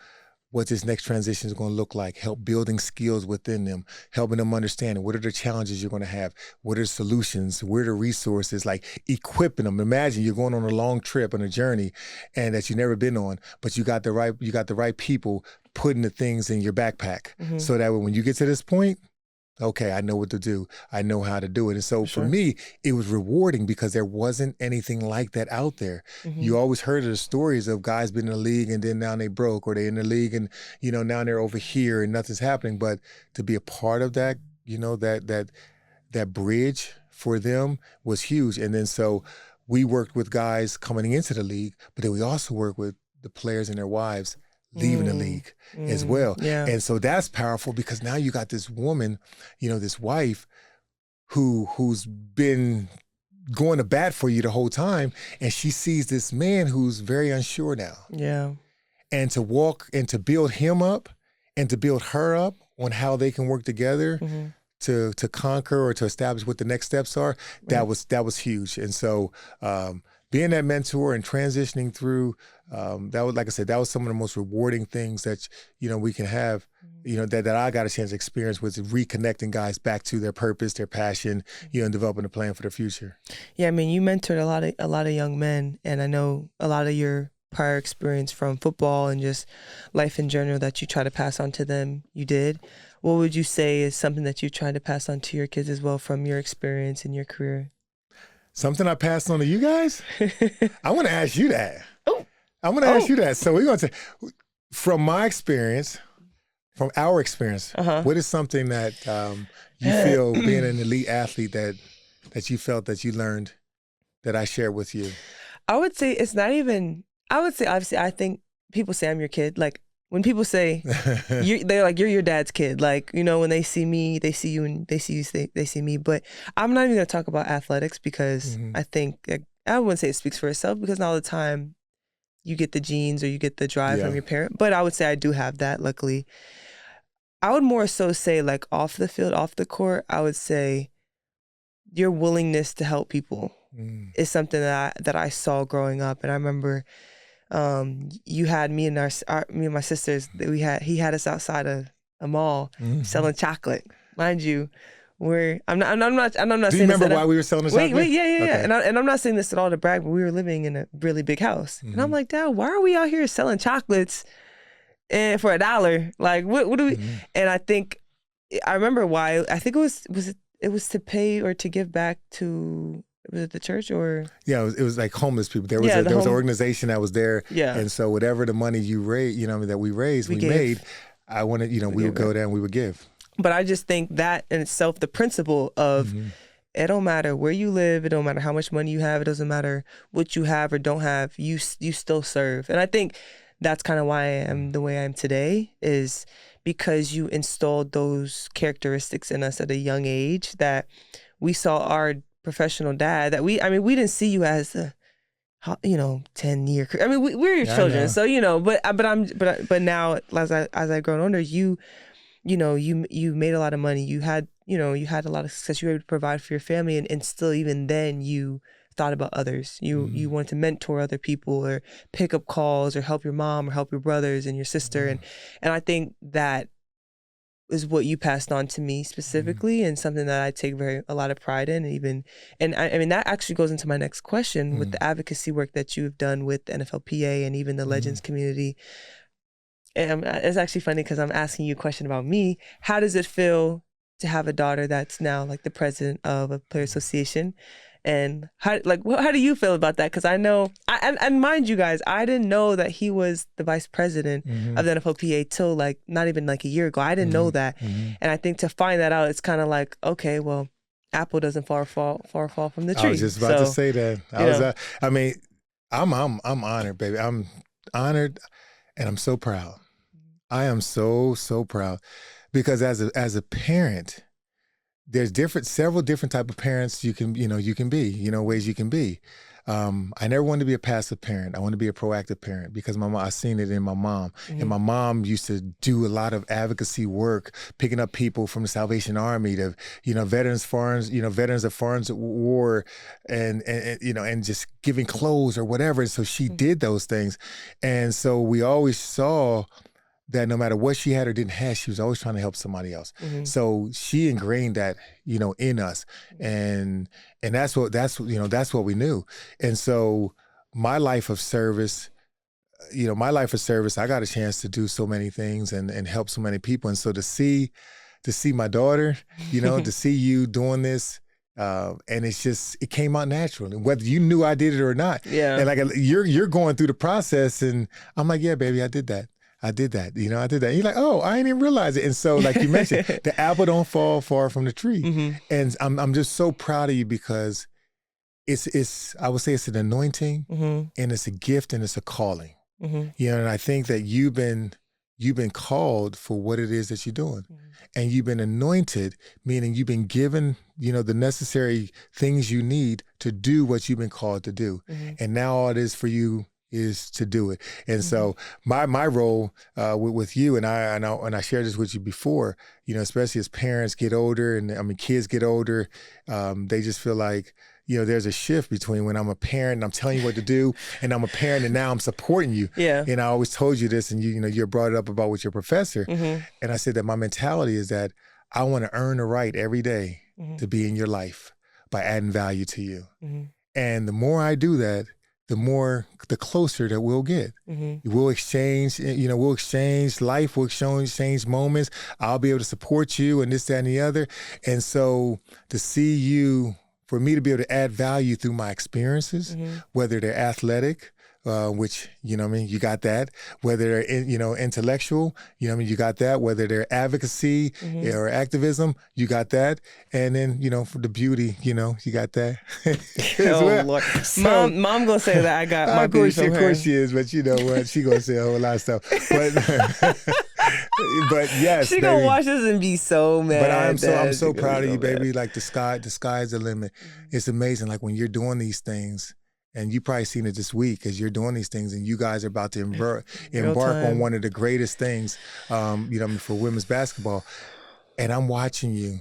what this next transition is going to look like, help building skills within them, helping them understand what are the challenges you're going to have, what are the solutions, where are the resources, like equipping them. Imagine you're going on a long trip, on a journey, and that you've never been on, but you got the right people putting the things in your backpack, so that when you get to this point, okay, I know what to do. I know how to do it. And so for me, it was rewarding because there wasn't anything like that out there. You always heard of the stories of guys being in the league and then now they broke, or they in the league and, you know, now they're over here and nothing's happening. But to be a part of that, you know, that bridge for them was huge. And then so we worked with guys coming into the league, but then we also worked with the players and their wives leaving the league as well. Yeah. And so that's powerful because now you got this woman, you know, this wife who's been going to bat for you the whole time, and she sees this man who's very unsure now. Yeah. And to walk and to build him up and to build her up on how they can work together to conquer or to establish what the next steps are, that was huge. And so being that mentor and transitioning through, that was, like I said, that was some of the most rewarding things that, you know, we can have, you know, that I got a chance to experience, was reconnecting guys back to their purpose, their passion, you know, and developing a plan for their future. Yeah, I mean, you mentored a lot of young men, and I know a lot of your prior experience from football and just life in general that you try to pass on to them, you did. What would you say is something that you try to pass on to your kids as well from your experience in your career? Something I passed on to you guys? I want to ask you that. Oh. I want to ask you that. So we're going to say, from my experience, from our experience, what is something that you feel being an elite athlete that you felt that you learned that I shared with you? I would say it's not even, I would say, obviously, I think people say I'm your kid. Like, when people say, they're like, you're your dad's kid. Like, you know, when they see me, they see you, and they see you, they see me. But I'm not even going to talk about athletics because I think, I wouldn't say it speaks for itself, because not all the time you get the genes or you get the drive from your parent. But I would say I do have that, luckily. I would more so say, like, off the field, off the court, I would say your willingness to help people is something that I saw growing up. And I remember you had me and my sisters, he had us outside a mall selling chocolate. Mind you, I'm not saying do you remember why we were selling the chocolate? Yeah. Okay. And I'm not saying this at all to brag, but we were living in a really big house. And I'm like, Dad, why are we out here selling chocolates and for $1? Like, what do we? And I remember why. I think it was to pay or to give back to, was it the church or? Yeah, it was like homeless people. There was an organization that was there. Yeah. And so whatever the money you raised, you know, that we raised, we made, I wanted, you know, we would go there and we would give. But I just think that in itself, the principle of it don't matter where you live, it don't matter how much money you have, it doesn't matter what you have or don't have, you still serve. And I think that's kind of why I am the way I am today, is because you installed those characteristics in us at a young age, that we saw our professional dad, that we didn't see you as a, 10-year career. I mean, we're your children, so, you know, but now as I grown older, you you made a lot of money, you had a lot of success, you were able to provide for your family, and still even then you thought about others. You wanted to mentor other people or pick up calls or help your mom or help your brothers and your sister. And I think that is what you passed on to me specifically, and something that I take a lot of pride in. And I mean, that actually goes into my next question with the advocacy work that you've done with the NFLPA and even the Legends community. And it's actually funny because I'm asking you a question about me. How does it feel to have a daughter that's now like the president of a player association? And how do you feel about that? Because I know, and mind you guys, I didn't know that he was the vice president of the NFLPA till like not even like a year ago. I didn't know that, and I think to find that out, it's kind of like, okay, well, apple doesn't far fall from the tree. I was just about to say that. I mean, I'm honored, baby. I'm honored, and I'm so proud. I am so proud, because as a parent, there's several different type of parents you can be, ways you can be. I never wanted to be a passive parent. I wanted to be a proactive parent, because I seen it in my mom. And my mom used to do a lot of advocacy work, picking up people from the Salvation Army to, veterans of foreign war, and just giving clothes or whatever. And so she did those things. And so we always saw that no matter what she had or didn't have, she was always trying to help somebody else. So she ingrained that, in us, and that's what we knew. And so my life of service, I got a chance to do so many things and help so many people. And so to see my daughter, to see you doing this, and it came out naturally, whether you knew I did it or not. Yeah. And like you're going through the process, and I'm like, yeah, baby, I did that. I did that. And you're like, oh, I didn't even realize it. And so, like you mentioned, the apple don't fall far from the tree. And I'm just so proud of you, because I would say it's an anointing, and it's a gift, and it's a calling. And I think that you've been called for what it is that you're doing. And you've been anointed, meaning you've been given, the necessary things you need to do what you've been called to do. And now all it is for you is to do it. And so my role with you, and I shared this with you before, especially as parents get older, and kids get older, they just feel like, there's a shift between when I'm a parent and I'm telling you what to do, and I'm a parent and now I'm supporting you. Yeah. And I always told you this, and you brought it up about with your professor. And I said that my mentality is that I want to earn the right every day to be in your life by adding value to you. And the more I do that, the closer that we'll get. We'll exchange, life, we'll exchange moments. I'll be able to support you and this, that, and the other. And so to see you, for me to be able to add value through my experiences, whether they're athletic, which, you got that. Whether they're, intellectual, you got that. Whether they're advocacy or activism, you got that. And then, for the beauty, you got that. Lord. So, Mom gonna say that I got my beauty from her. Of course she is, but you know what? She gonna say a whole lot of stuff. But yes, she gonna watch this and be so mad. But I'm so proud of you, baby. Like the sky's the limit. It's amazing. Like when you're doing these things, and you probably seen it this week as you're doing these things, and you guys are about to embark on one of the greatest things, for women's basketball. And I'm watching you.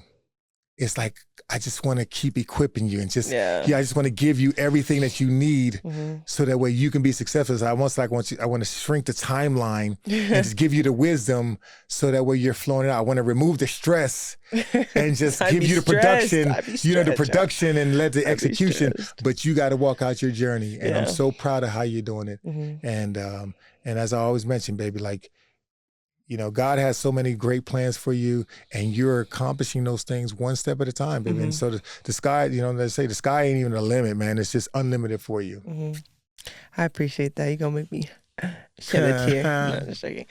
It's like, I just want to keep equipping you and I just want to give you everything that you need so that way you can be successful. So I want to shrink the timeline and just give you the wisdom so that way you're flowing it out. I want to remove the stress and just give you the production, the production and let the execution, but you got to walk out your journey. And I'm so proud of how you're doing it. And as I always mention, baby, like, God has so many great plans for you, and you're accomplishing those things one step at a time, baby. And so the sky, they say the sky ain't even a limit, man. It's just unlimited for you. I appreciate that. You're going to make me shed a tear. No, just joking.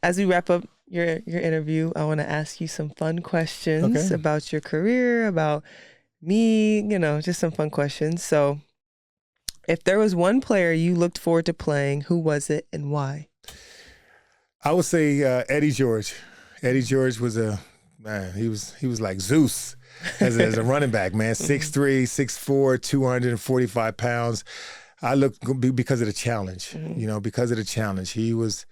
As we wrap up your interview, I want to ask you some fun questions about your career, about me, just some fun questions. So if there was one player you looked forward to playing, who was it and why? I would say Eddie George. Eddie George was he was like Zeus as a running back, man. 6'3", 6'4", 245 pounds. I looked because of the challenge, because of the challenge. He was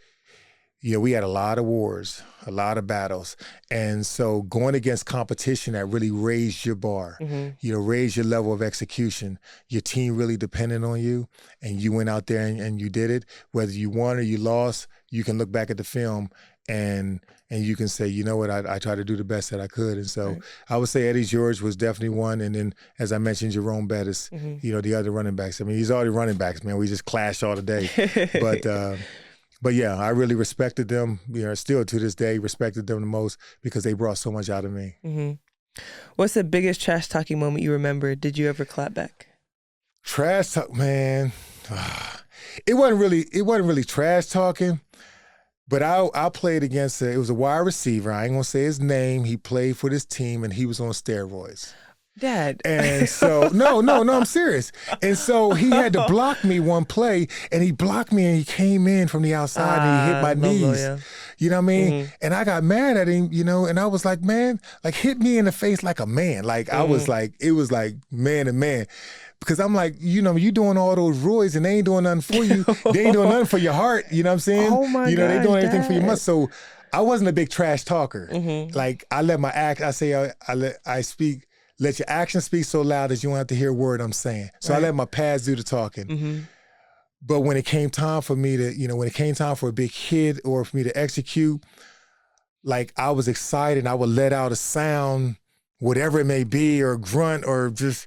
we had a lot of wars, a lot of battles. And so going against competition that really raised your bar, raised your level of execution, your team really depended on you, and you went out there and you did it. Whether you won or you lost, you can look back at the film and you can say, you know what, I tried to do the best that I could. And so I would say Eddie George was definitely one. And then, as I mentioned, Jerome Bettis, the other running backs. I mean, he's already running backs, man. We just clash all the day. But yeah, I really respected them. Still to this day, respected them the most because they brought so much out of me. What's the biggest trash talking moment you remember? Did you ever clap back? Trash talk, man. It wasn't really trash talking. But I played against it was a wide receiver. I ain't gonna say his name. He played for this team and he was on steroids. Dad. And so no, I'm serious. And so he had to block me one play, and he blocked me, and he came in from the outside and he hit my knees. Yeah. You know what I mean? And I got mad at him, and I was like, man, like hit me in the face like a man. Like I was like, it was like man to man. Because I'm like, you doing all those roids and they ain't doing nothing for you. They ain't doing nothing for your heart. You know what I'm saying? Oh my God. They doing everything for your muscle. So I wasn't a big trash talker. Like I let my I speak. Let your actions speak so loud that you don't have to hear a word I'm saying. So I let my pads do the talking. But when it came time for me to, when it came time for a big hit or for me to execute, like I was excited. I would let out a sound, whatever it may be, or grunt, or just.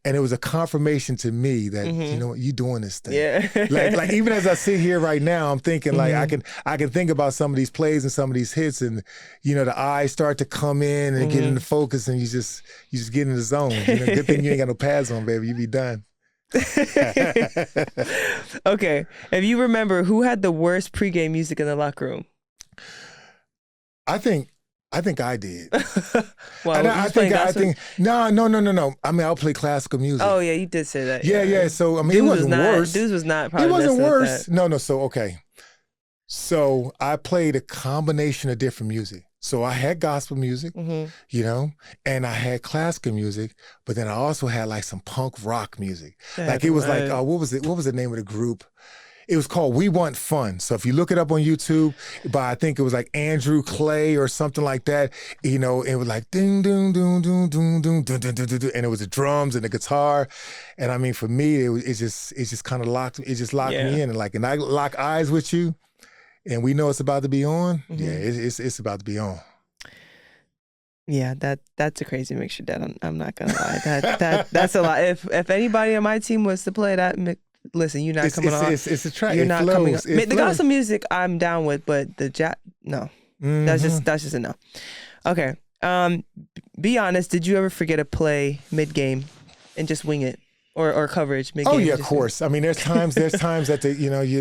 And it was a confirmation to me that, you doing this thing. Yeah. like even as I sit here right now, I'm thinking like I can think about some of these plays and some of these hits, and the eyes start to come in and get into focus, and you just get in the zone. Good thing you ain't got no pads on, baby. You be done. Okay. If you remember, who had the worst pregame music in the locker room? I think I did. Well, I think no. I mean, I'll play classical music. Oh yeah, you did say that. Yeah. So I mean, it wasn't worse. Dudes was not. Probably it wasn't worse. That. No. So okay. So I played a combination of different music. So I had gospel music, and I had classical music, but then I also had like some punk rock music. Like it was like what was the name of the group? It was called We Want Fun. So if you look it up on YouTube, I think it was like Andrew Clay or something like that. It was like ding, ding, ding, ding, ding, ding, ding, ding, ding, ding, and it was the drums and the guitar. And I mean, for me, it just kind of locked me in. And I lock eyes with you, and we know it's about to be on. Yeah, it's about to be on. Yeah, that's a crazy mixture, Dad. I'm not gonna lie. That's a lot. If anybody on my team was to play that. Listen, you're not coming on. It's a track. You're not coming on. The flows. gospel music I'm down with, but the no. That's just a no. Okay. Be honest. Did you ever forget a play mid game and just wing it, or coverage mid game? Oh yeah, of course. I mean, there's times that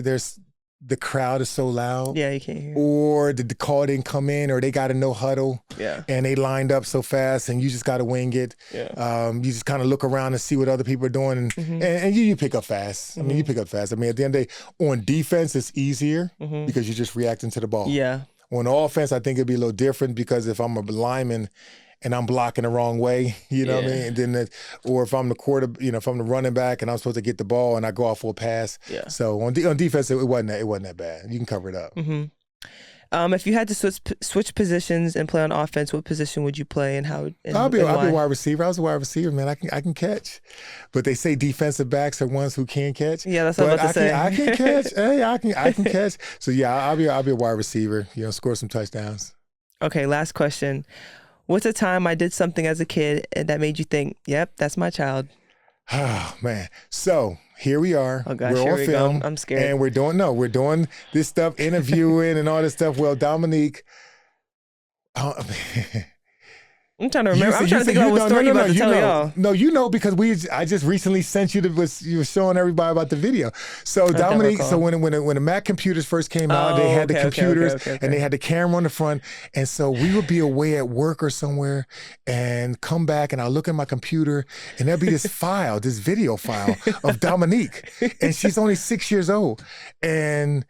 there's the crowd is so loud. Yeah, you can't hear. Or the call didn't come in, or they got a no huddle. Yeah. And they lined up so fast, and you just got to wing it. Yeah. You just kind of look around and see what other people are doing, and you pick up fast. I mean, you pick up fast. I mean, at the end of the day, on defense, it's easier because you're just reacting to the ball. Yeah. On offense, I think it'd be a little different because if I'm a lineman and I'm blocking the wrong way, what I mean? And then, or if I'm the if I'm the running back and I'm supposed to get the ball and I go off for a pass. Yeah. So on defense, it wasn't that bad. You can cover it up. If you had to switch positions and play on offense, what position would you play and how? I'll be a wide receiver. I was a wide receiver, man. I can catch, but they say defensive backs are ones who can catch. Yeah, that's what I'm about to say. I can catch. Hey, I can catch. So yeah, I'll be a wide receiver. Score some touchdowns. Okay, last question. What's a time I did something as a kid that made you think, yep, that's my child? Oh, man. So here we are. Oh, gosh, we're on film. I'm scared. And we're doing this stuff, interviewing and all this stuff. Well, Dominique. I'm trying to remember. I'm trying to think about what story you're about to tell y'all. No, because I just recently sent you you were showing everybody about the video. So Dominique, so when the Mac computers first came out, they had the computers and they had the camera on the front. And so we would be away at work or somewhere and come back and I'll look at my computer and there'll be this this video file of Dominique. And she's only 6 years old. And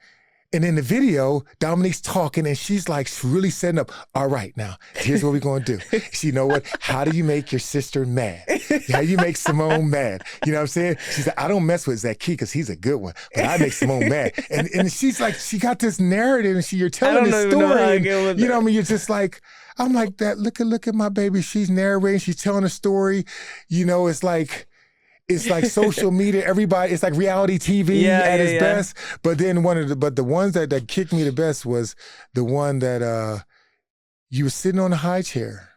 And in the video, Dominique's talking and she's like really setting up, all right, now, here's what we're going to do. She, you know what? How do you make your sister mad? How do you make Simone mad? You know what I'm saying? She's like, I don't mess with Zach Key because he's a good one, but I make Simone mad. And she's like, she got this narrative and you're telling this story. And, you know what I mean? You're just like, I'm like that. Look at my baby. She's narrating. She's telling a story. You know, it's like social media. Everybody, it's like reality TV at its best. But then the ones that kicked me the best was the one that you were sitting on a high chair.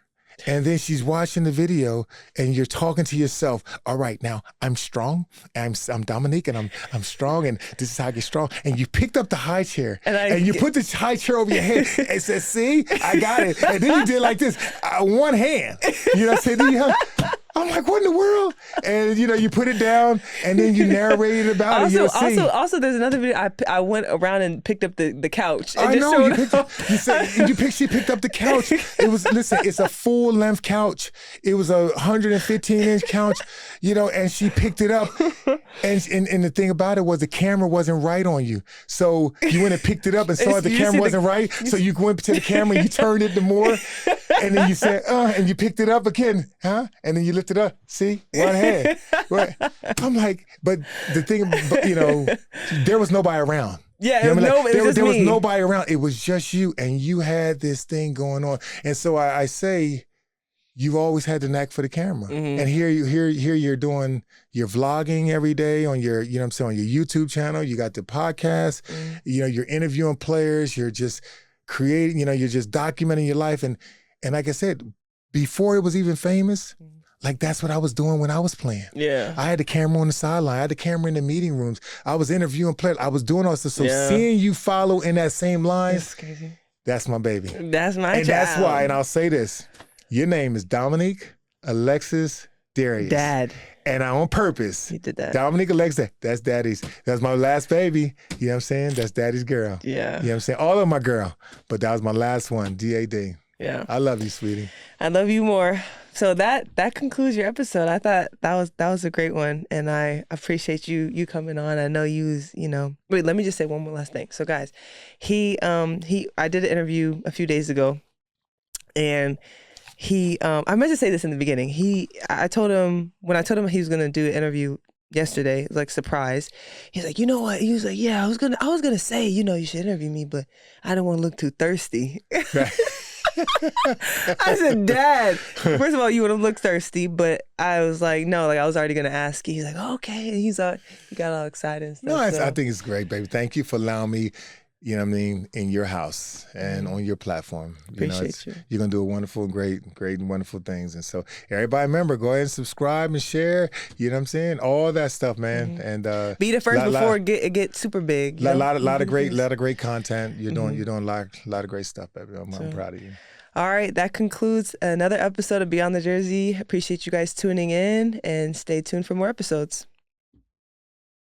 And then she's watching the video, and you're talking to yourself. All right, now I'm strong. I'm Dominique, and I'm strong, and this is how I get strong. And you picked up the high chair, and you put this high chair over your head, and said, "See, I got it." And then you did like this, one hand. You know what I'm saying? I'm like, what in the world? And you know, you put it down, and then you narrated about it. Also, there's another video. I went around and picked up the couch. I know she picked up the couch. It's a full length couch. It was a 115-inch couch, you know, and she picked it up. And the thing about it was the camera wasn't right on you, so you went and picked it up and saw the camera wasn't right. So you went to the camera and you turned it to more, and then you said, and you picked it up again, huh? And then you lifted up. See, one hand. Right. I'm like, but the thing, you know, there was nobody around. Yeah, you know there was nobody around. It was just you, and you had this thing going on. And so I say, you've always had the knack for the camera. Mm-hmm. And here you're doing, you're vlogging every day on your, you know what I'm saying, on your YouTube channel. You got the podcast. Mm-hmm. You know, you're interviewing players. You're just creating. You know, you're just documenting your life. And like I said, before it was even famous. Mm-hmm. Like, that's what I was doing when I was playing. Yeah. I had the camera on the sideline. I had the camera in the meeting rooms. I was interviewing players. I was doing all this. So seeing you follow in that same line, that's crazy. That's my baby. That's my child. And that's why, and I'll say this, your name is Dominique Alexis Darius. Dad. And on purpose. He did that. Dominique Alexis, that's daddy's. That's my last baby. You know what I'm saying? That's daddy's girl. Yeah. You know what I'm saying? All of my girl. But that was my last one, D-A-D. Yeah. I love you, sweetie. I love you more. So that concludes your episode. I thought that was a great one, and I appreciate you coming on. I know you know. Wait, let me just say one more last thing. So guys, I did an interview a few days ago, and I meant to say this in the beginning. When I told him he was gonna do an interview yesterday, like surprise. He's like, you know what? He was like, yeah, I was gonna say, you know, you should interview me, but I don't want to look too thirsty. I said, Dad, first of all, you wouldn't look thirsty, but I was like, no, like I was already gonna ask you. He's like, okay, and he got all excited and stuff. No, I think it's great, baby. Thank you for allowing me, you know what I mean, in your house and on your platform. Appreciate you. You're going to do wonderful, great, and wonderful things. And so everybody remember, go ahead and subscribe and share, you know what I'm saying? All that stuff, man. Mm-hmm. And be the first before it get super big. A lot of great content. You're doing a lot of great stuff, baby. I'm proud of you. All right, that concludes another episode of Beyond the Jersey. Appreciate you guys tuning in, and stay tuned for more episodes.